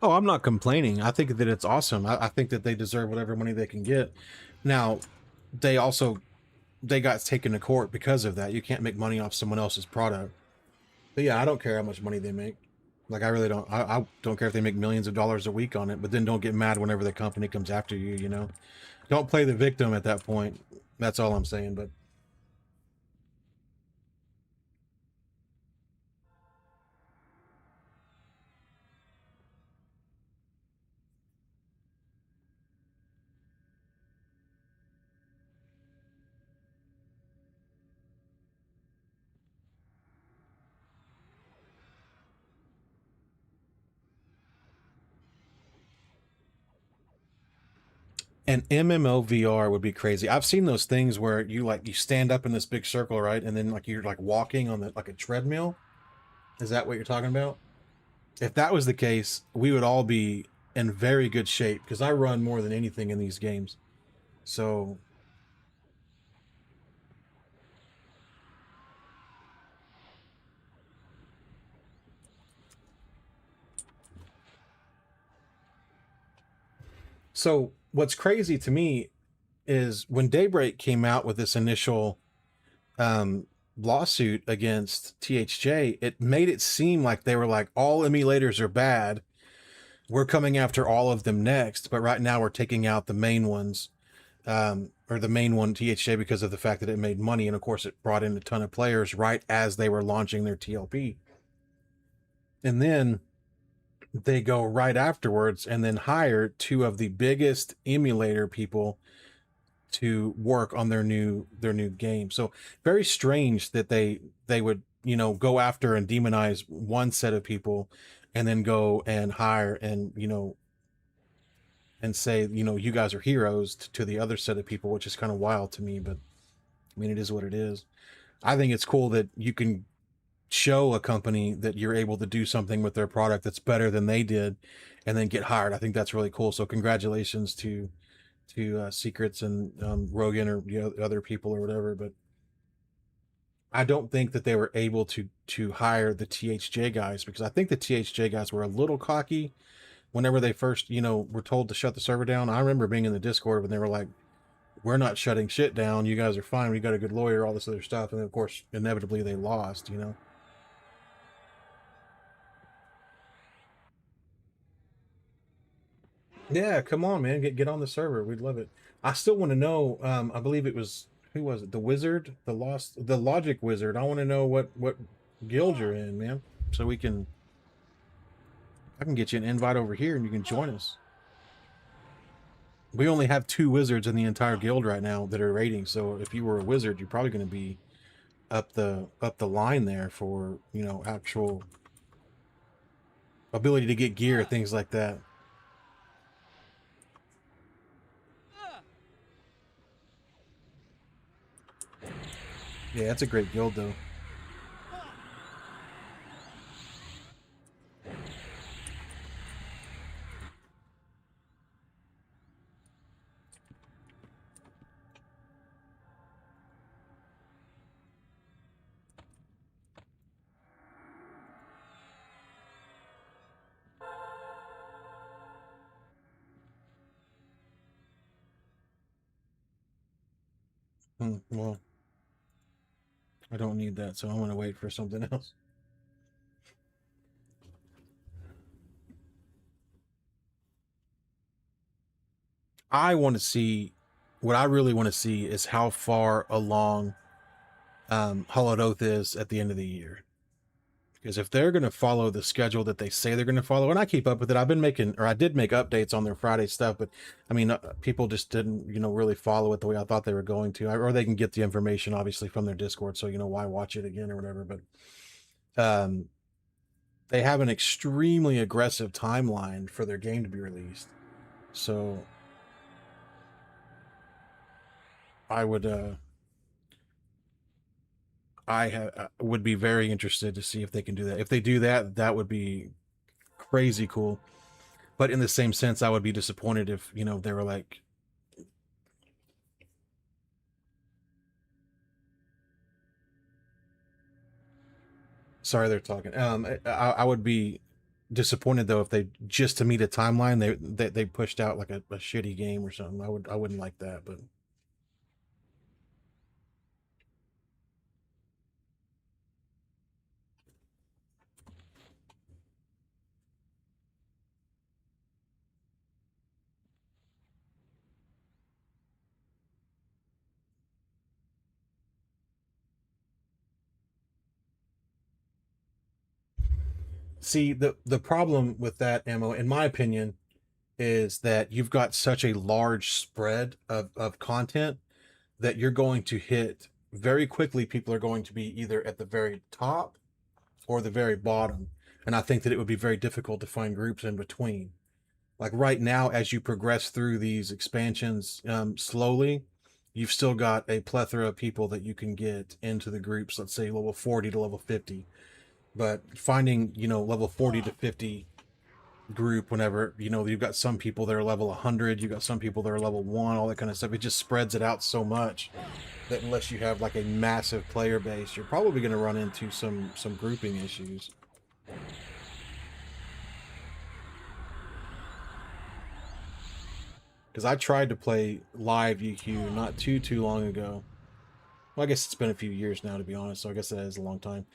Oh, I'm not complaining. I think that it's awesome. I think that they deserve whatever money they can get. Now, they got taken to court because of that. You can't make money off someone else's product. But yeah, I don't care how much money they make. Like, I really don't. I don't care if they make millions of dollars a week on it, but then don't get mad whenever the company comes after you, you know? Don't play the victim at that point. That's all I'm saying, but... An MMO VR would be crazy. I've seen those things where you stand up in this big circle, right? And then like you're like walking on like a treadmill. Is that what you're talking about? If that was the case, we would all be in very good shape, because I run more than anything in these games. So what's crazy to me is when Daybreak came out with this initial lawsuit against THJ, it made it seem like they were like, all emulators are bad. We're coming after all of them next, but right now we're taking out the main ones, or the main one, THJ, because of the fact that it made money, and of course it brought in a ton of players right as they were launching their TLP. And then they go right afterwards and then hire two of the biggest emulator people to work on their new game. So very strange that they would, go after and demonize one set of people and then go and hire and, and say, you guys are heroes to the other set of people, which is kind of wild to me, but I mean, it is what it is. I think it's cool that you can show a company that you're able to do something with their product that's better than they did and then get hired. I think that's really cool. So congratulations to Secrets and Rogan or other people or whatever, but I don't think that they were able to hire the THJ guys, because I think the THJ guys were a little cocky whenever they first, were told to shut the server down. I remember being in the Discord when they were like, we're not shutting shit down. You guys are fine. We got a good lawyer, all this other stuff. And then, of course, inevitably they lost, Yeah, come on, man. Get on the server. We'd love it. I still want to know. I believe it was, who was it? The Wizard, the Logic Wizard. I want to know what guild you're in, man, so I can get you an invite over here and you can join us. We only have 2 wizards in the entire guild right now that are raiding. So if you were a wizard, you're probably going to be up the line there for, you know, actual ability to get gear, things like that. Yeah, that's a great guild though. Well, I don't need that, so I'm going to wait for something else. I want to see, what I really want to see is how far along Hollowed Oath is at the end of the year. Because if they're going to follow the schedule that they say they're going to follow, and I keep up with it, I did make updates on their Friday stuff, but I mean, people just didn't, you know, really follow it the way I thought they were going to, or they can get the information obviously from their Discord. So, you know, why watch it again or whatever, but they have an extremely aggressive timeline for their game to be released. So I would, would be very interested to see if they can do that. If they do that, that would be crazy cool. But in the same sense, I would be disappointed if, you know, they were like, sorry, they're talking. I would be disappointed though if they, just to meet a timeline, they pushed out like a shitty game or something. I wouldn't like that, but see, the problem with that, Ammo, in my opinion, is that you've got such a large spread of content that you're going to hit very quickly. People are going to be either at the very top or the very bottom. And I think that it would be very difficult to find groups in between. Like right now, as you progress through these expansions slowly, you've still got a plethora of people that you can get into the groups, let's say level 40 to level 50. But finding, you know, level 40 to 50 group, whenever, you know, you've got some people that are level 100, you've got some people that are level 1, all that kind of stuff. It just spreads it out so much that unless you have like a massive player base, you're probably going to run into some grouping issues. Because I tried to play live UQ not too long ago. Well, I guess it's been a few years now, to be honest, so I guess that is a long time.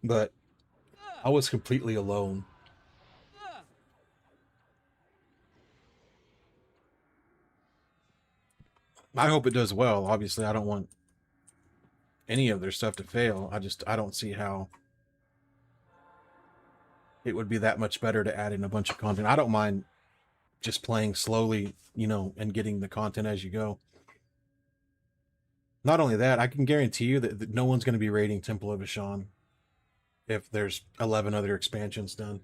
But I was completely alone. I hope it does well. Obviously, I don't want any of their stuff to fail. I don't see how it would be that much better to add in a bunch of content. I don't mind just playing slowly, you know, and getting the content as you go. Not only that, I can guarantee you that no one's going to be raiding Temple of Veeshan if there's 11 other expansions done.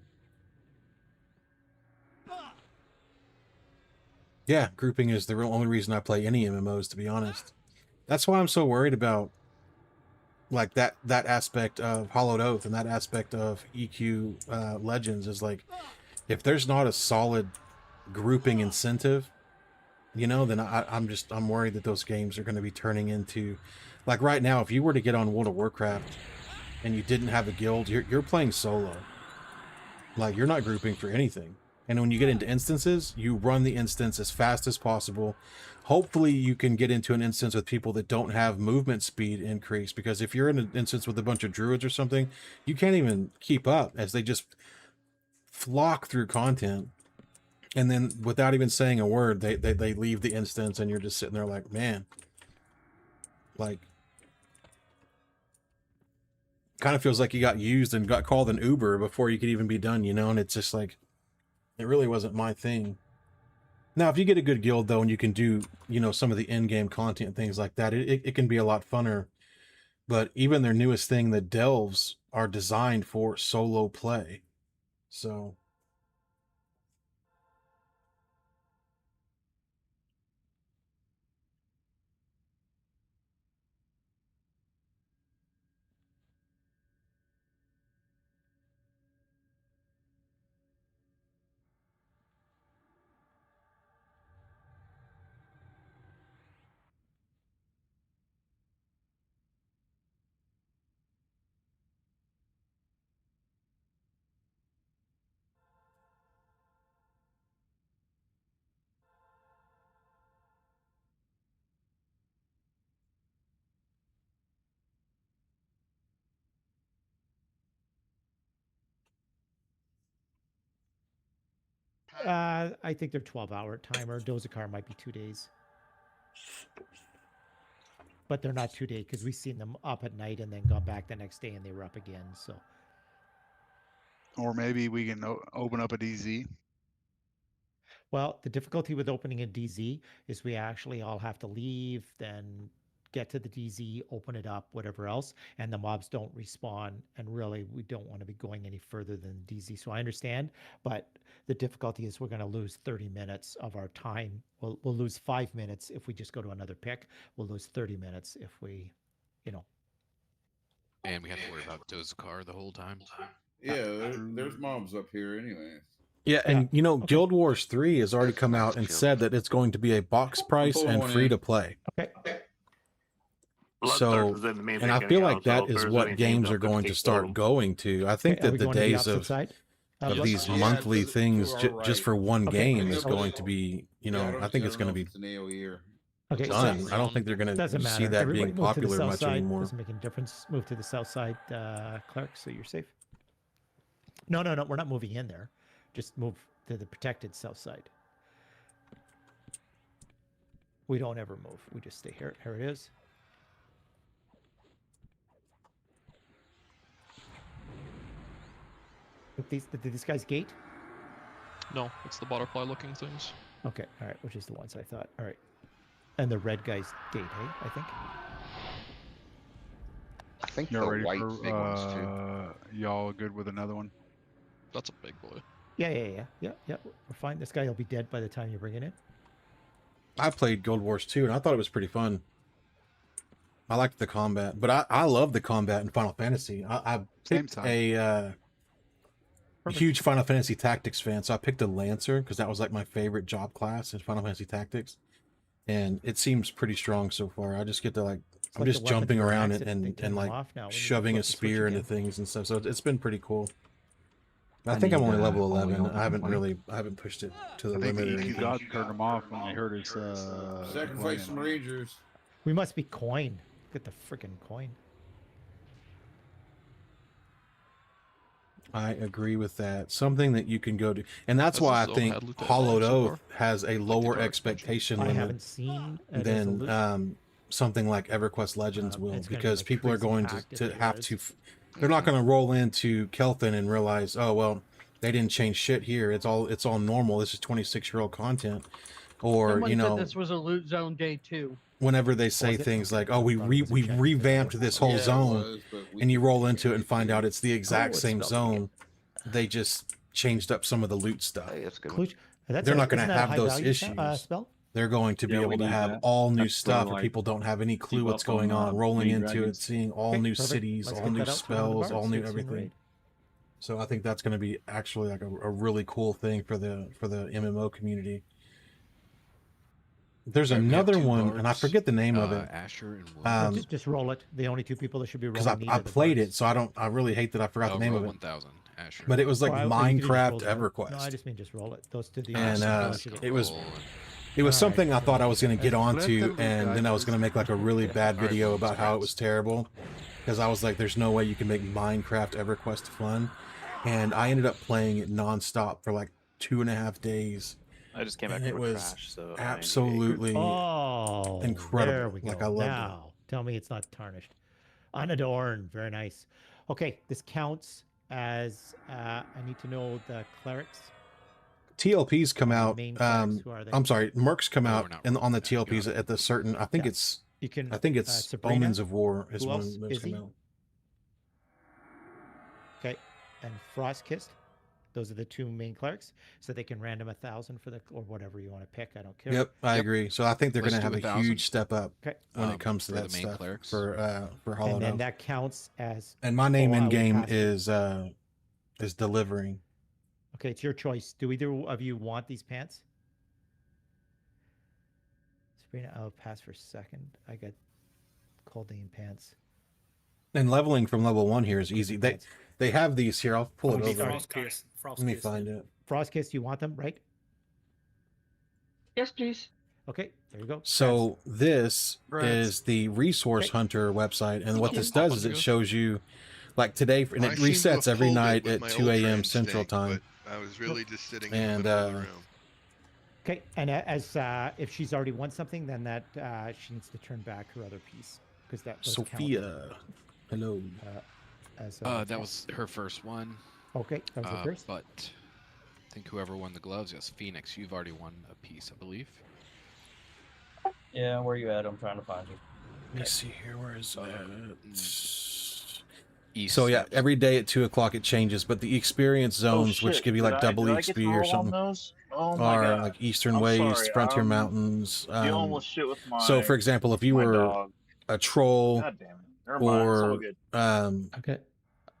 Yeah, grouping is the only reason I play any MMOs, to be honest. That's why I'm so worried about like that aspect of Hollowed Oath and that aspect of EQ Legends, is like, if there's not a solid grouping incentive, you know, then I'm worried that those games are going to be turning into, like right now, if you were to get on World of Warcraft and you didn't have a guild, you're playing solo. Like, you're not grouping for anything. And when you get into instances, you run the instance as fast as possible. Hopefully you can get into an instance with people that don't have movement speed increase, because if you're in an instance with a bunch of druids or something, you can't even keep up as they just flock through content. And then without even saying a word, they leave the instance, and you're just sitting there like, man, like, kind of feels like you got used and got called an Uber before you could even be done, you know? And it's just like, it really wasn't my thing. Now, if you get a good guild, though, and you can do, you know, some of the in-game content and things like that, it can be a lot funner. But even their newest thing, the delves, are designed for solo play. So... I think they're 12-hour timer. Dozakar might be 2 days. But they're not 2 days because we've seen them up at night and then gone back the next day and they were up again. So, Or maybe we can open up a DZ. well, the difficulty with opening a DZ is we actually all have to leave, then get to the DZ, open it up, whatever else, and the mobs don't respawn. And really, we don't want to be going any further than DZ. So I understand, but the difficulty is we're going to lose 30 minutes of our time. We'll lose 5 minutes if we just go to another pick. We'll lose 30 minutes if we, you know. And we have to worry about Dozakar the whole time. Yeah, there's mobs up here anyways. Yeah, and you know, Guild Wars 3 has already come out and said that it's going to be a box price and free to play. Okay. So, and I feel like that is what games are going to start going to. I think that the days of these monthly things just for one game is going to be, you know, I think it's going to be done. I don't think they're going to see that being popular much anymore. Doesn't make any difference. Move to the south side, Clark, so you're safe. No, we're not moving in there. Just move to the protected south side. We don't ever move. We just stay here. Here it is. Did these guys gate? No, it's the butterfly looking things. Okay, all right, which is the ones I thought. All right. And the red guys gate, hey, I think. I think Y'all the ready white for, big ones too. Y'all good with another one? That's a big boy. Yeah. We're fine. This guy will be dead by the time you bring it in. I played Guild Wars 2 and I thought it was pretty fun. I liked the combat, but I love the combat in Final Fantasy. I picked a huge Final Fantasy Tactics fan, so I picked a Lancer because that was like my favorite job class in Final Fantasy Tactics, and it seems pretty strong so far. I just get to like I'm just jumping around and like shoving a spear into things and stuff. So it's been pretty cool. I think I'm only level 11. I haven't pushed it to the limit. I think you got turned them off when they heard his sacrifice some rangers. We must be coin. Get the freaking coin. I agree with that. Something that you can go to, and that's why I think Hollowed Oath has a lower expectation limit than something like EverQuest Legends will, because people are going to have to. They're not going to roll into Kelthon and realize, oh well, they didn't change shit here. It's all normal. This is 26-year-old content, or Someone you know, said this was a loot zone day 2. whenever they say things like, oh, we revamped this whole zone, and you roll into it and find out it's the exact same zone, they just changed up some of the loot stuff. They're not going to have those issues. They're going to be able to have all new stuff, and people don't have any clue what's going on, rolling into it, seeing all new cities, all new spells, all new everything. So I think that's going to be actually like a really cool thing for the MMO community. There's another one, and I forget the name of it. Asher and Will. Just roll it. The only two people that should be rolling. Because I played it, so I really hate that I forgot the name of it. 1000 Asher. But it was like Minecraft EverQuest. No, I just mean just roll it. Those two. And it was something I thought I was going to get onto, and then I was going to make like a really bad video about how it was terrible, because I was like, there's no way you can make Minecraft EverQuest fun. And I ended up playing it nonstop for like 2.5 days. I just came back And it from was trash, so absolutely Oh, incredible. There we go. Like I loved it. Now, tell me it's not tarnished. Unadorned. Very nice. Okay, this counts as I need to know the clerics. TLPs come out. main clerics, who are they? I'm sorry, Mercs come Oh, we're out not and rolling on the that. Got TLPs at the certain. I think Yeah. it's. You can. I think it's Sabrina. Omens of War is Who when else? those come Izzy? out. Okay, and Frostkissed. Those are the two main clerics, so they can random 1,000 for the or whatever you want to pick. I don't care. Yep, I Yep. agree. So I think they're Let's going to do have a 1,000. huge step up Okay. when it comes to for the that main stuff clerics. for Hollow And then Knight. that counts as. And my name Oh, I in would game pass it. is delivering. Okay, it's your choice. Do either of you want these pants? Sabrina, I'll pass for second. I got Coldane pants. And leveling from level 1 here is easy. pants. They have these here. I'll pull it Okay, over. sorry. Frost-kissed. Let me find it. Frostkiss, you want them, right? Yes, please. Okay, there you go. So this Congrats. is the Resource Okay. Hunter website, and what you. this does is it shows you, like today, and I it seem to resets have every pulled it night with at my 2 a.m. Ultra Central Instinct, Time. but I was really just sitting And, in the middle of the room. Okay, and as if she's already won something, then that she needs to turn back her other piece because that those count, Sophia, hello. as That was her first one. okay. That was the first. But I think whoever won the gloves, yes, Phoenix, you've already won a piece, I believe. Yeah, where you at? I'm trying to find you. Let me see here. Where is that? East. So yeah, yep. every day at 2 o'clock it changes, but the experience zones, which give you like double did I get to XP or roll on something, those? Oh my are God. like Eastern I'm Waste, sorry, Frontier I'm Mountains. dealing with shit with So for example, if you my were dog. a troll God damn it. Never mind. It's all or good. Okay.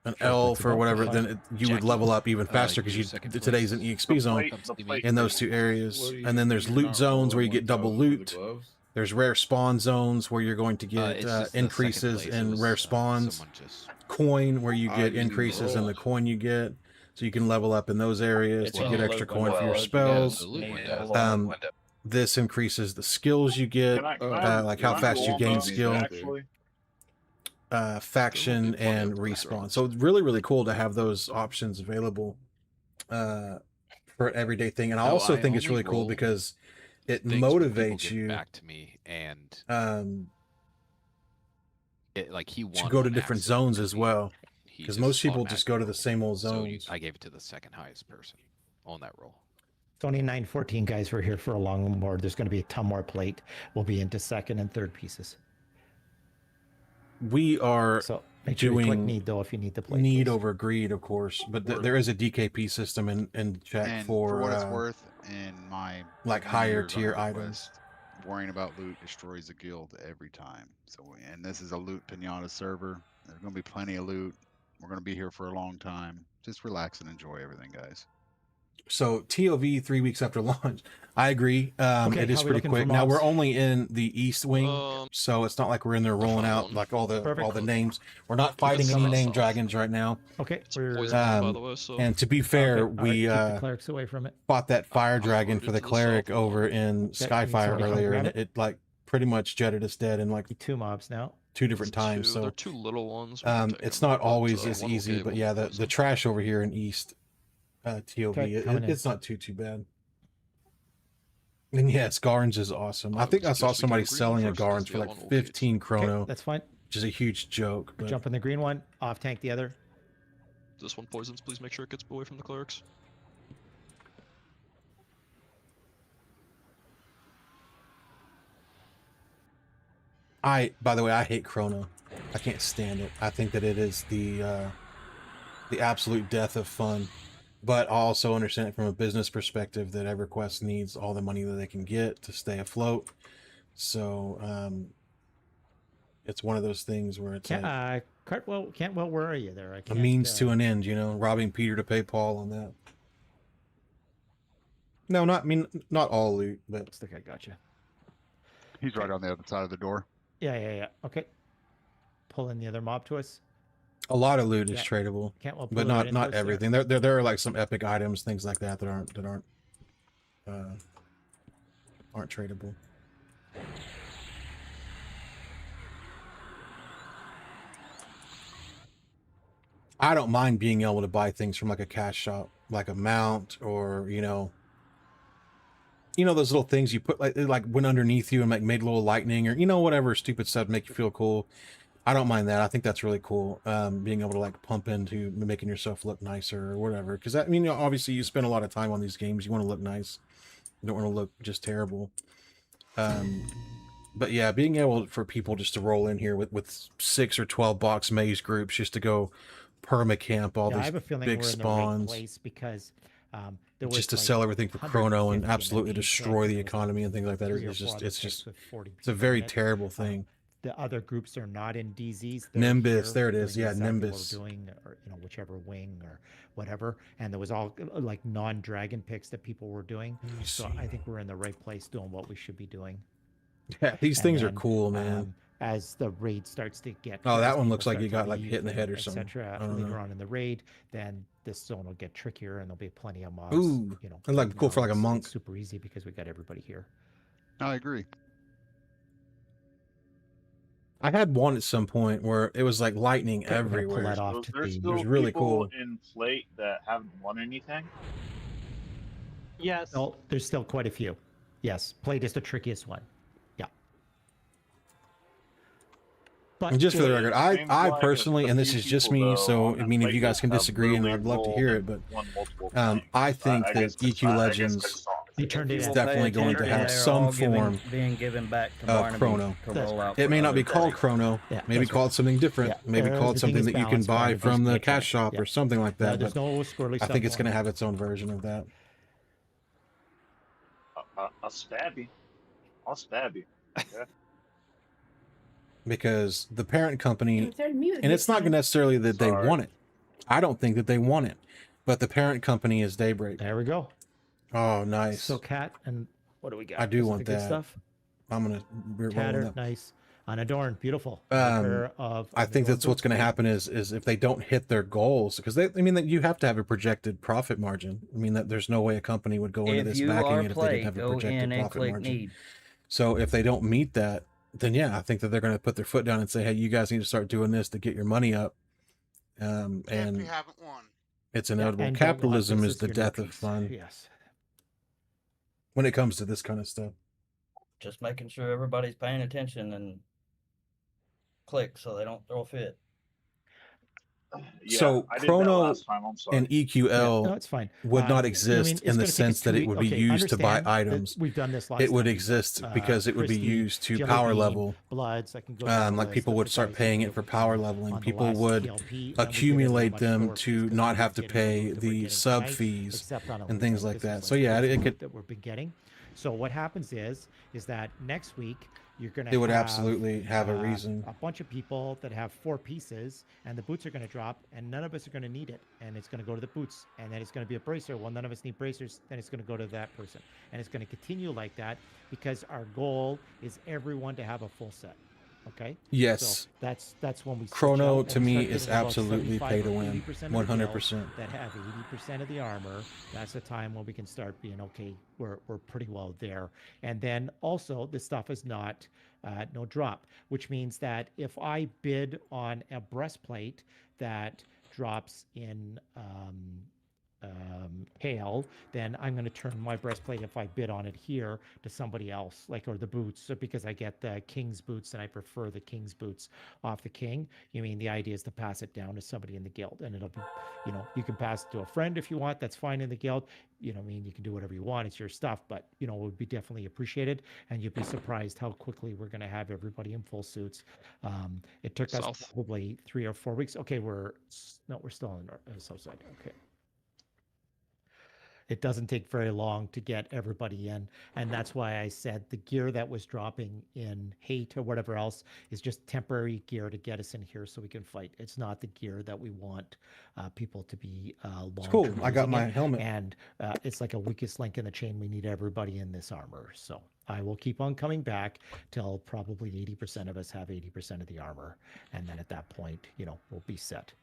an Sure, elf or flexible, whatever, fine. then you would Jackie, level up even faster because you you second today's place. an EXP zone The plate in those two areas. And then there's loot zones where you get double loot. There's rare spawn zones where you're going to get it's just the second increases place. It in was, rare spawns. someone just Coin where you I get didn't increases in roll. the coin you get, so you can level up in those areas It's to on get the extra loot coin for your window. spells. the loot Yeah, window. hold on. This increases the skills you get, Can I like how can I fast roll you on gain those, skill, actually? faction, and respawn. So it's really, really cool to have those options available for an everyday thing. And I No, also I think it's only really cool roll because it things when people motivates get you back to me and like he to won go to one different accident zones to as me. well. He Because most people just automatically go to the rolled. same old So zones. I gave it to the second highest person on that roll. It's only 9:14, guys. We're here for a long board. There's going to be a ton more plate. We'll be into second and third pieces. We are So make sure you click doing need though if you need the plate. need please. over greed, of course, but there is a DKP system in chat And for what it's worth, in my like many higher years on tier EverQuest, items. worrying about loot destroys the guild every time. So, and this is a loot pinata server. There's going to be plenty of loot. We're going to be here for a long time. Just relax and enjoy everything, guys. So TOV 3 weeks after launch. I agree. Okay, it is how we pretty looking for quick. Now we're mobs? only in the east wing, so it's not like we're in there rolling out like all the Perfect. names. We're not fighting any name dragons right now. Okay, we're Poison, by the way, so And to be fair, okay, all we right, keep the clericks away from it. fought that fire dragon rooted for the to the cleric south. over in need Skyfire somebody to earlier, grab and it? it like pretty much jetted us dead in like Two mobs now. 2 different times. Two, So they're two little ones. We can take it's them, not but, always as one will easy, cave, but one yeah, will the poison. trash over here in East TOV, Okay, coming in. it's not too bad. And yes, Garns is awesome. I think I suggest saw we do somebody green selling a first, 'cause Garns the for other like one will cave. 15 chrono, Okay, that's fine. which is a huge joke. We're But jumping the green one. Off tank the other. This one poisons. Please make sure it gets away from the clerics. by the way, I hate chrono. I can't stand it. I think that it is the absolute death of fun. But I also understand it from a business perspective that EverQuest needs all the money that they can get to stay afloat. So it's one of those things where it's like Cantwell, where are you there? I a can't, means to an end, robbing Peter to pay Paul on that. No, not all loot, but I think I got you. He's right on the other side of the door. Yeah. Okay. Pull in the other mob to us. a lot of loot is Yeah. tradable, Cantwell but pull it right not into us there. everything. There are like some epic items, things like that aren't tradable. I don't mind being able to buy things from like a cash shop. like a mount, or those little things you put like went underneath you and like made a little lightning, or whatever stupid stuff to make you feel cool. I don't mind that. I think that's really cool. Being able to like pump into making yourself look nicer or whatever. Because obviously you spend a lot of time on these games. You want to look nice. You don't want to look just terrible. But yeah, being able for people just to roll in here with 6 or 12 box maze groups just to go permacamp all I these have a feeling big we're in the right spawns, place because there was just to like sell everything for chrono 150 and in the absolutely main pick, destroy and the there was, economy and things like that. 3 or It's 4 just other it's picks just with 40 it's a people very in it. terrible thing. The other groups are not in DZs. They're Nimbus, here there it is. doing Yeah, exactly Nimbus. what we're doing, or whichever wing or whatever. And there was all like non-dragon picks that people were doing. So I think we're in the right place doing what we should be doing. Yeah, these And things are then, cool, man. as the raid starts to get, Oh, that as one people looks like start you to got like leave hit in the head and or something. etc. I don't later know. on in the raid, then this zone will get trickier, and there'll be plenty of mobs. Ooh, that'd like right cool now for like a it's monk. super easy because we got everybody here. I agree. I had one at some point where it was like lightning Okay, we're gonna pull everywhere. that off So is to there the. It still was really people cool. in Plate that haven't won anything? Yes. No, there's still quite a few. Yes, Plate is the trickiest one. Yeah. But And just for the record, I seems like a personally, and this few is just people, me, though, so on I that mean, if Plate you guys list can have disagree, and really I'd love to rolled hear and it, but won multiple I things. think I that guess EQ Legends they turned it is in. definitely going to have some form being given back to of Barnaby chrono. to roll out. It for may not other be called parties. chrono, Yeah, maybe that's called something different, maybe called everything something is that you can balanced. buy Barnaby's from the gonna cash check. shop Yeah. or something like that. There's But no squirrely I stuff think it's going going to on. have its own version of that. I'll stab you. I'll stab you. Okay? Because the parent company, They're mute and this it's not time. necessarily that they Sorry. want it. I don't think that they want it, but the parent company is Daybreak. There we go. Oh, nice. So Cat, and what do we got? I do Is it want the good that. stuff. I'm gonna roll Tattered, up. nice. Unadorned, beautiful. Pair of I think that's what's going to happen is if they don't hit their goals, because that you have to have a projected profit margin. I mean that there's no way a company would go into If this you backing are it if they Plate, didn't have a go projected in and profit click margin. need. So if they don't meet that, then yeah, I think that they're going to put their foot down and say, hey, you guys need to start doing this to get your money up. If And you haven't won. it's inevitable. and don't want Capitalism this is as the your death new of piece. fun Yes. when it comes to this kind of stuff. Just making sure everybody's paying attention and click so they don't throw a fit. Yeah, So I did that Chrono last time. I'm sorry. and EQL No, it's fine. would not I mean, exist it's in the gonna take us sense that 2 it weeks. would be Okay, used to buy understand that items. we've done this last It would time. exist because it would be Christie, used to Jelly power Bean, level. Bloods. I can go down the Like list people of would the start guys that paying we it for overcame power leveling. on the People last would TLP, and we did it at a accumulate much them lower pace to 'cause not we have weren't to getting pay loot that we're the getting sub tonight, fees except on and Elite things mode. like This that. is So like yeah, this it loot could that we've been getting. So what happens is that next week you're gonna it would have, absolutely have a reason. a bunch of people that have 4 pieces, and the boots are going to drop, and none of us are going to need it, and it's going to go to the boots, and then it's going to be a bracer. Well, none of us need bracers, then it's going to go to that person, and it's going to continue like that because our goal is everyone to have a full set. Okay. Yes. So that's when we switch Chrono out, and to we me start is getting about absolutely 75 pay to or win. 80% of the guild 100%. that have 80% of the armor. That's the time when we can start being okay. We're pretty well there. And then also the stuff is not no drop, which means that if I bid on a breastplate that drops in hail, then I'm going to turn my breastplate, if I bid on it here, to somebody else, like, or the boots. So because I get the king's boots and I prefer the king's boots off the king, you mean the idea is to pass it down to somebody in the guild, and it'll be, you can pass it to a friend if you want, that's fine in the guild. I mean, you can do whatever you want, it's your stuff, but it would be definitely appreciated, and you'd be surprised how quickly we're going to have everybody in full suits. It took us probably 3 or 4 weeks. Okay, we're still on the south side. Okay. It doesn't take very long to get everybody in. And that's why I said the gear that was dropping in hate or whatever else is just temporary gear to get us in here so we can fight. It's not the gear that we want people to be long. Cool. I got my helmet. And it's like a weakest link in the chain. We need everybody in this armor. So I will keep on coming back till probably 80% of us have 80% of the armor. And then at that point, we'll be set.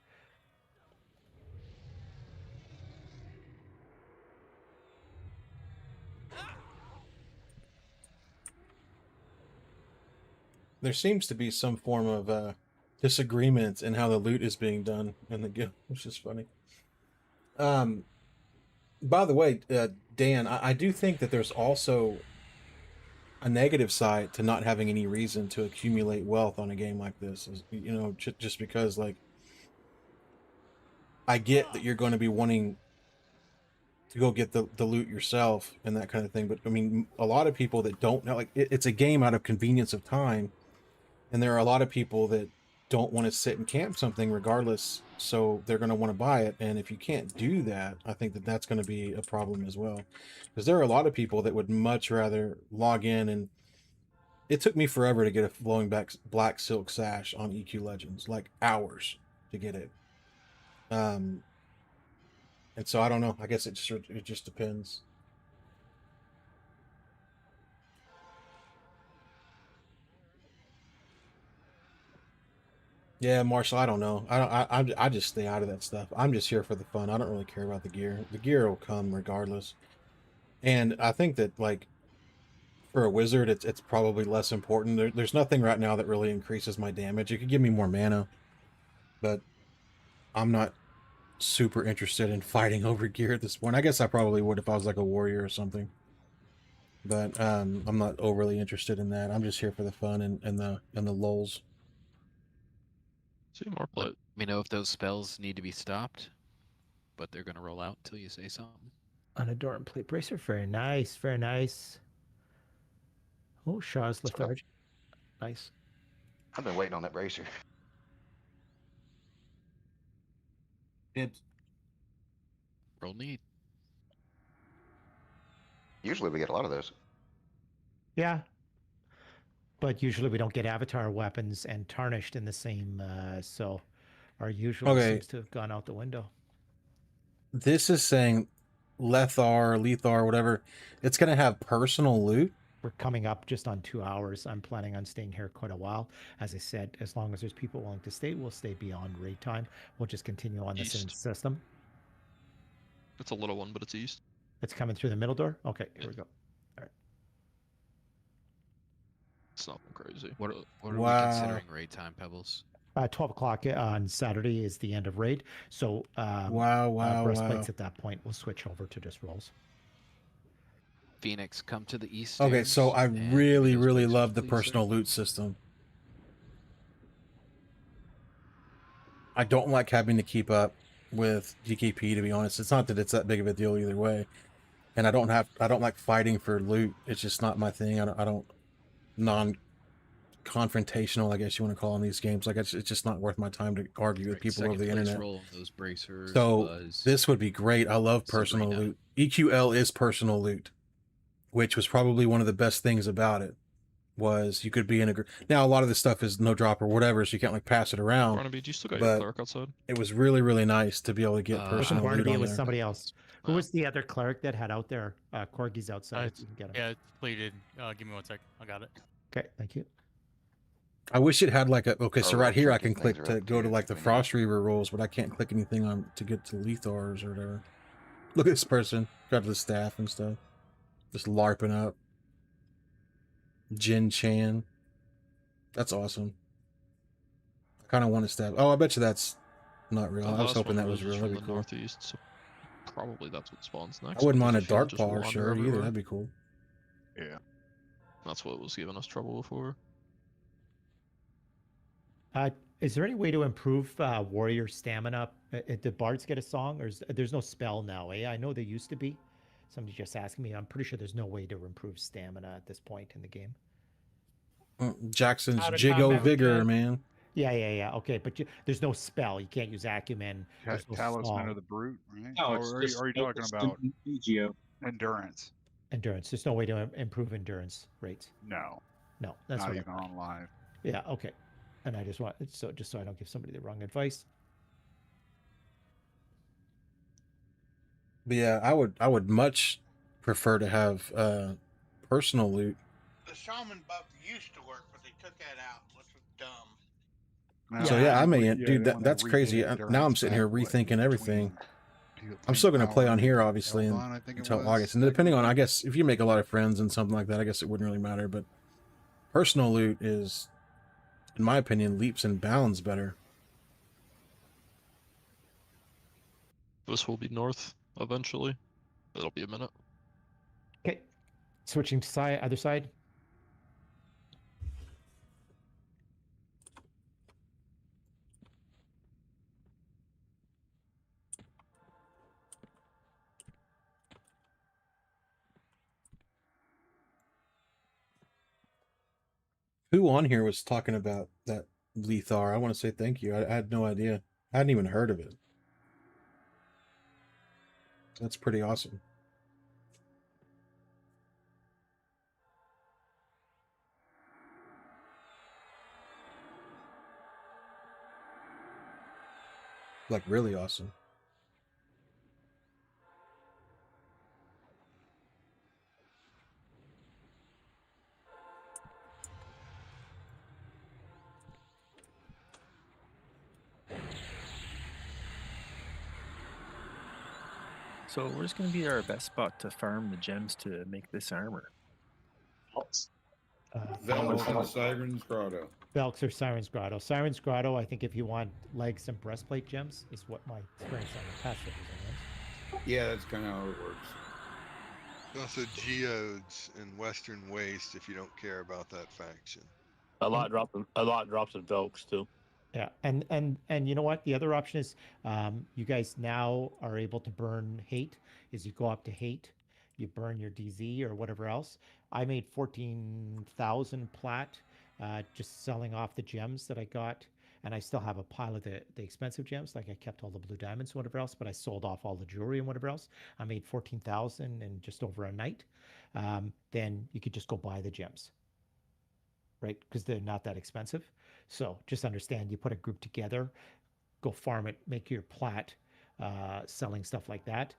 There seems to be some form of disagreement in how the loot is being done in the guild, which is funny. By the way, Dan, I do think that there's also a negative side to not having any reason to accumulate wealth on a game like this. You know, just because, like, I get that you're going to be wanting to go get the loot yourself and that kind of thing, but I mean, a lot of people that don't know, like, it's a game out of convenience of time, and there are a lot of people that don't want to sit and camp something regardless, so they're going to want to buy it. And if you can't do that, I think that that's going to be a problem as well, because there are a lot of people that would much rather log in. And it took me forever to get a flowing back black silk sash on EQ Legends, like hours to get it. And so I don't know, I guess it just depends. Yeah, Marshall, I don't know. I just stay out of that stuff. I'm just here for the fun. I don't really care about the gear. The gear will come regardless. And I think that, like, for a wizard, it's probably less important. There's nothing right now that really increases my damage. It could give me more mana, but I'm not super interested in fighting over gear at this point. I guess I probably would if I was like a warrior or something. But I'm not overly interested in that. I'm just here for the fun and the lulz. See more play. Let me know if those spells need to be stopped, but they're gonna roll out until you say something. Unadorned plate bracer, very nice, very nice. Oh, Shaw's lethargic. Nice. I've been waiting on that bracer. Dibs. Roll need. Usually we get a lot of those. Yeah. But usually we don't get avatar weapons and tarnished in the same, so our usual seems to have gone out the window. This is saying Lethar, whatever. It's going to have personal loot. We're coming up just on 2 hours. I'm planning on staying here quite a while. As I said, as long as there's people willing to stay, we'll stay beyond raid time. We'll just continue on the same system. It's a little one, but it's east. It's coming through the middle door? Okay, here we go. All right. It's nothing crazy. What are we considering raid time, Pebbles? 12 o'clock on Saturday is the end of raid. So breastplates at that point will switch over to just rolls. Phoenix, come to the east. Okay, so I really love the personal loot system. I don't like having to keep up with GKP, to be honest. It's not that it's that big of a deal either way. And I don't like fighting for loot. It's just not my thing. I don't non-confrontational, I guess you want to call them these games. Like, it's just not worth my time to argue with people over the internet. Roll of those bracers So this would be great. I love personal loot. EQL is personal loot, which was probably one of the best things about it. Was you could be in a group. Now a lot of this stuff is no drop or whatever, so you can't like pass it around. Barnaby, do you still got your cleric outside? It was really nice to be able to get personal loot Barnaby on was there. somebody else. Who was the other cleric that had out there? Corgi's outside. You can get him. Yeah, it's pleated. Give me 1 sec. I got it. Okay, thank you. I wish it had like a so right here I can click to go to like the Frostreaver rolls, but I can't click anything on to get to Lethars or whatever. Look at this person. Got the staff and stuff. Just LARPing up. Jin Chan. That's awesome. I kind of want to stab. Oh, I bet you that's not real. I was hoping that was real. That'd be cool. Northeast, so probably that's what spawns next. I wouldn't mind a because if you'll dark just paw wander sure either. everywhere. That'd be cool. Yeah. That's what was giving us trouble before. Is there any way to improve warrior stamina? Did bards get a song, or there's no spell now? I know there used to be. Somebody just asked me. I'm pretty sure there's no way to improve stamina at this point in the game. Jackson's Jigo Vigor, man. Yeah. Okay, but there's no spell. You can't use Acumen. There's no Talisman song. of the Brute, right? No, Or it's are just you talking about EGO. endurance? Endurance. There's no way to improve endurance rates. No. No, that's not what even on live. Yeah. Okay. And I just want so I don't give somebody the wrong advice. But yeah, I would much prefer to have personal loot. The shaman buff used to work, but they took that out, which was dumb. So yeah, I may, dude. That's crazy. Now I'm sitting here rethinking everything. I'm still gonna play on here, obviously, until August. And depending on, I guess, if you make a lot of friends and something like that, I guess it wouldn't really matter. But personal loot is, in my opinion, leaps and bounds better. This will be north eventually. It'll be a minute. Okay. Switching to other side. Who on here was talking about that Lethar? I want to say thank you. I had no idea. I hadn't even heard of it. That's pretty awesome. Like, really awesome. So where's going to be our best spot to farm the gems to make this armor? Velux and Siren's Grotto. Velux or Siren's Grotto. Siren's Grotto, I think if you want legs and breastplate gems, is what my experience on the past was. Yeah, that's kind of how it works. Also, geodes in Western Waste if you don't care about that faction. A lot drops in Velks too. Yeah, and you know what? The other option is you guys now are able to burn hate. Is you go up to hate, you burn your DZ or whatever else. I made 14,000 plat just selling off the gems that I got, and I still have a pile of the expensive gems. Like I kept all the blue diamonds and whatever else, but I sold off all the jewelry and whatever else. I made 14,000 in just over a night. Then you could just go buy the gems, right? Because they're not that expensive. So just understand, you put a group together, go farm it, make your plat, selling stuff like that,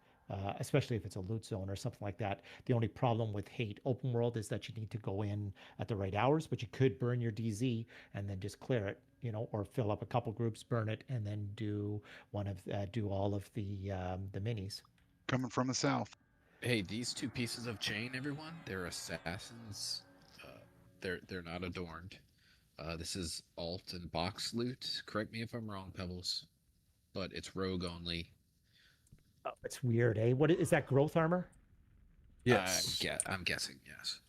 especially if it's a loot zone or something like that. The only problem with hate open world is that you need to go in at the right hours, but you could burn your DZ and then just clear it, you know, or fill up a couple groups, burn it, and then do all of the minis. Coming from the south. Hey, these two pieces of chain, everyone, they're assassins. They're not adorned. This is alt and box loot. Correct me if I'm wrong, Pebbles, but it's rogue only. Oh, it's weird, eh? What is that? Growth armor? Yes. I'm guessing yes.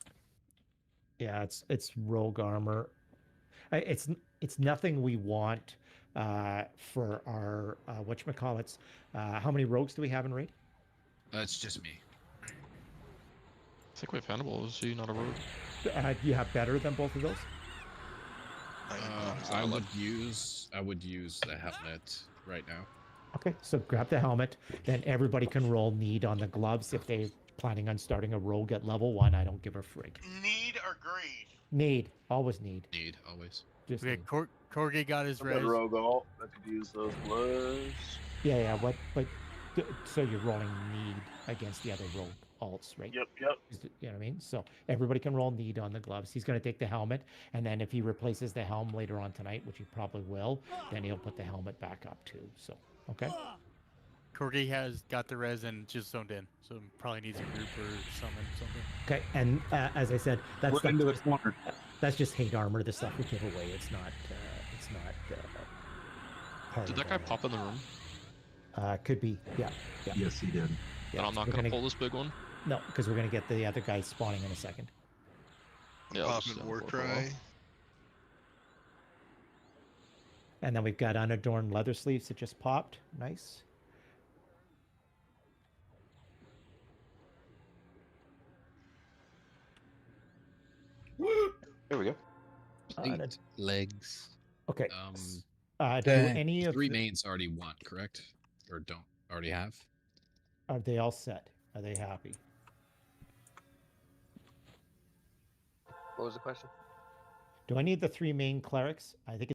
Yeah, it's rogue armor. It's nothing we want for our whatchamacallits. How many rogues do we have in raid? It's just me. I think we have Hannibal. Is he not a rogue? Do you have better than both of those? I would use the helmet right now. Okay, so grab the helmet. Then everybody can roll need on the gloves if they're planning on starting a rogue at level 1. I don't give a frig. Need or greed? Need, always need. Need always. Just Okay, need. Corgi got his I've got res. rogue alt. I could use those gloves. Yeah. So you're rolling need against the other rogue alts, right? Yep. You know what I mean? So everybody can roll need on the gloves. He's going to take the helmet, and then if he replaces the helm later on tonight, which he probably will, then he'll put the helmet back up too. So, okay. Corgi has got the res and just zoned in, so probably needs a group or something. Okay, and as I said, that's We're into the corner. That's just hate armor. The stuff we give away. It's not part Did of that guy pop in the room? Could be. Yeah. Yes, he did. And I'm not gonna pull this big one. No, because we're gonna get the other guy spawning in a second. Yeah, I'll just, Popping war go for a while. cry. And then we've got unadorned leather sleeves that just popped. Nice. There we go. Plate, legs. Okay. Do Dang. any of Three the- mains already want, correct? Or don't already have? Are they all set? Are they happy? What was the question? Do any of the 3 main clerics? I think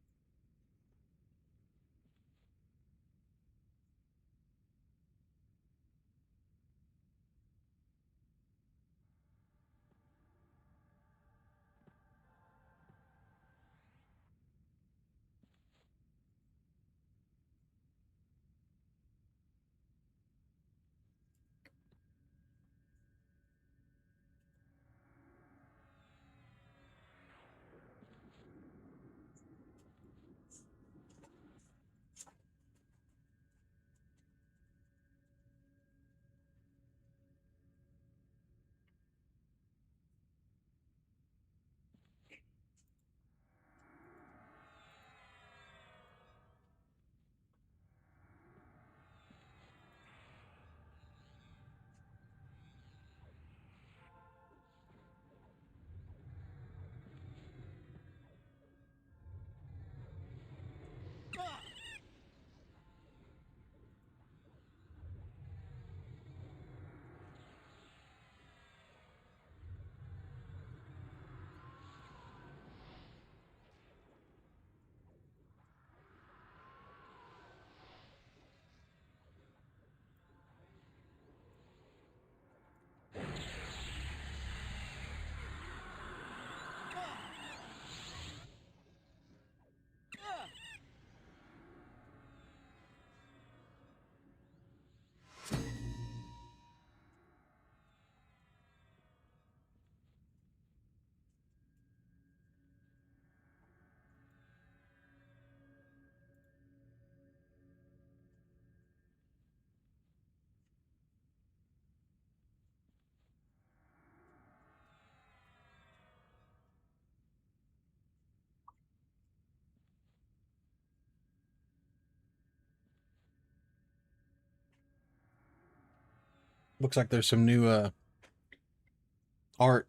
Looks like there's some new art.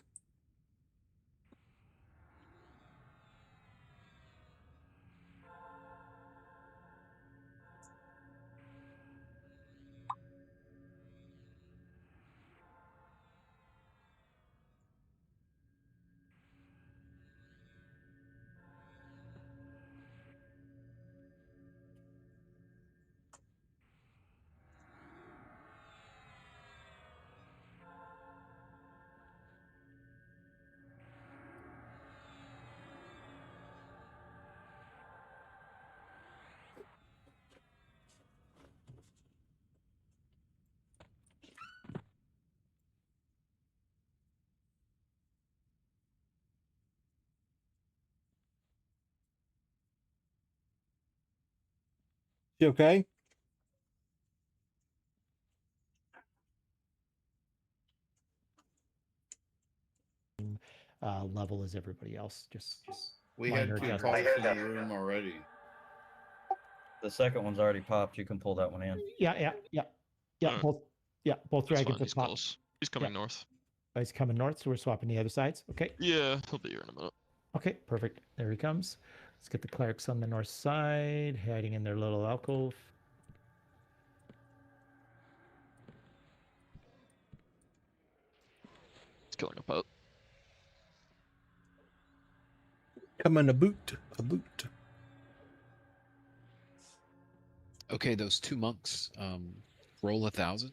You okay? Level as everybody else. Just We minor had 2 adjustments. pops in the room already. The second one's already popped. You can pull that one in. Yeah. Alright. Both That's dragons fine, have he's popped. close. He's coming north. Oh, he's coming north, so we're swapping the other sides. Okay. Yeah, he'll be here in a minute. Okay, perfect. There he comes. Let's get the clerics on the north side, hiding in their little alcove. He's killing a boat. Coming a boot. Okay, those 2 monks, roll 1,000,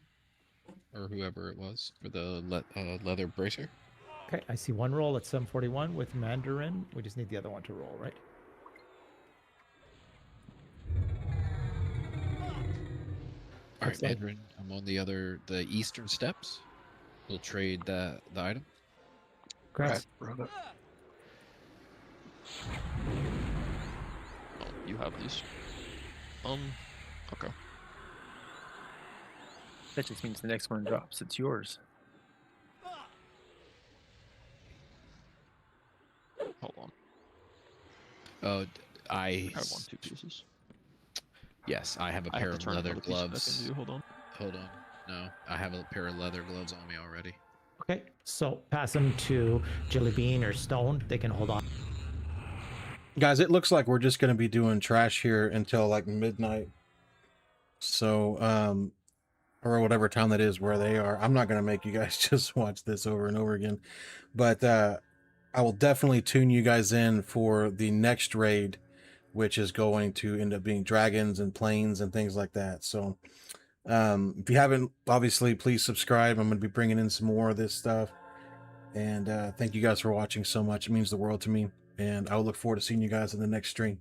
or whoever it was for the leather bracer. Okay, I see one roll at 741 with Mandarin. We just need the other one to roll, right? All right, Mandarin, I'm on the eastern steps. We'll trade the item. Correct. Oh, you have these. Okay. That just means the next one drops. It's yours. Hold on. I have 2 pieces. Yes, I have a I pair have of to turn leather another piece back gloves. into you, hold on. No, I have a pair of leather gloves on me already. Okay, so pass them to Jelly Bean or Stone. They can hold on. Guys, it looks like we're just going to be doing trash here until like midnight. So, or whatever time that is where they are. I'm not going to make you guys just watch this over and over again. But I will definitely tune you guys in for the next raid, which is going to end up being dragons and planes and things like that. So if you haven't, obviously, please subscribe. I'm going to be bringing in some more of this stuff. And thank you guys for watching so much. It means the world to me. And I will look forward to seeing you guys in the next stream.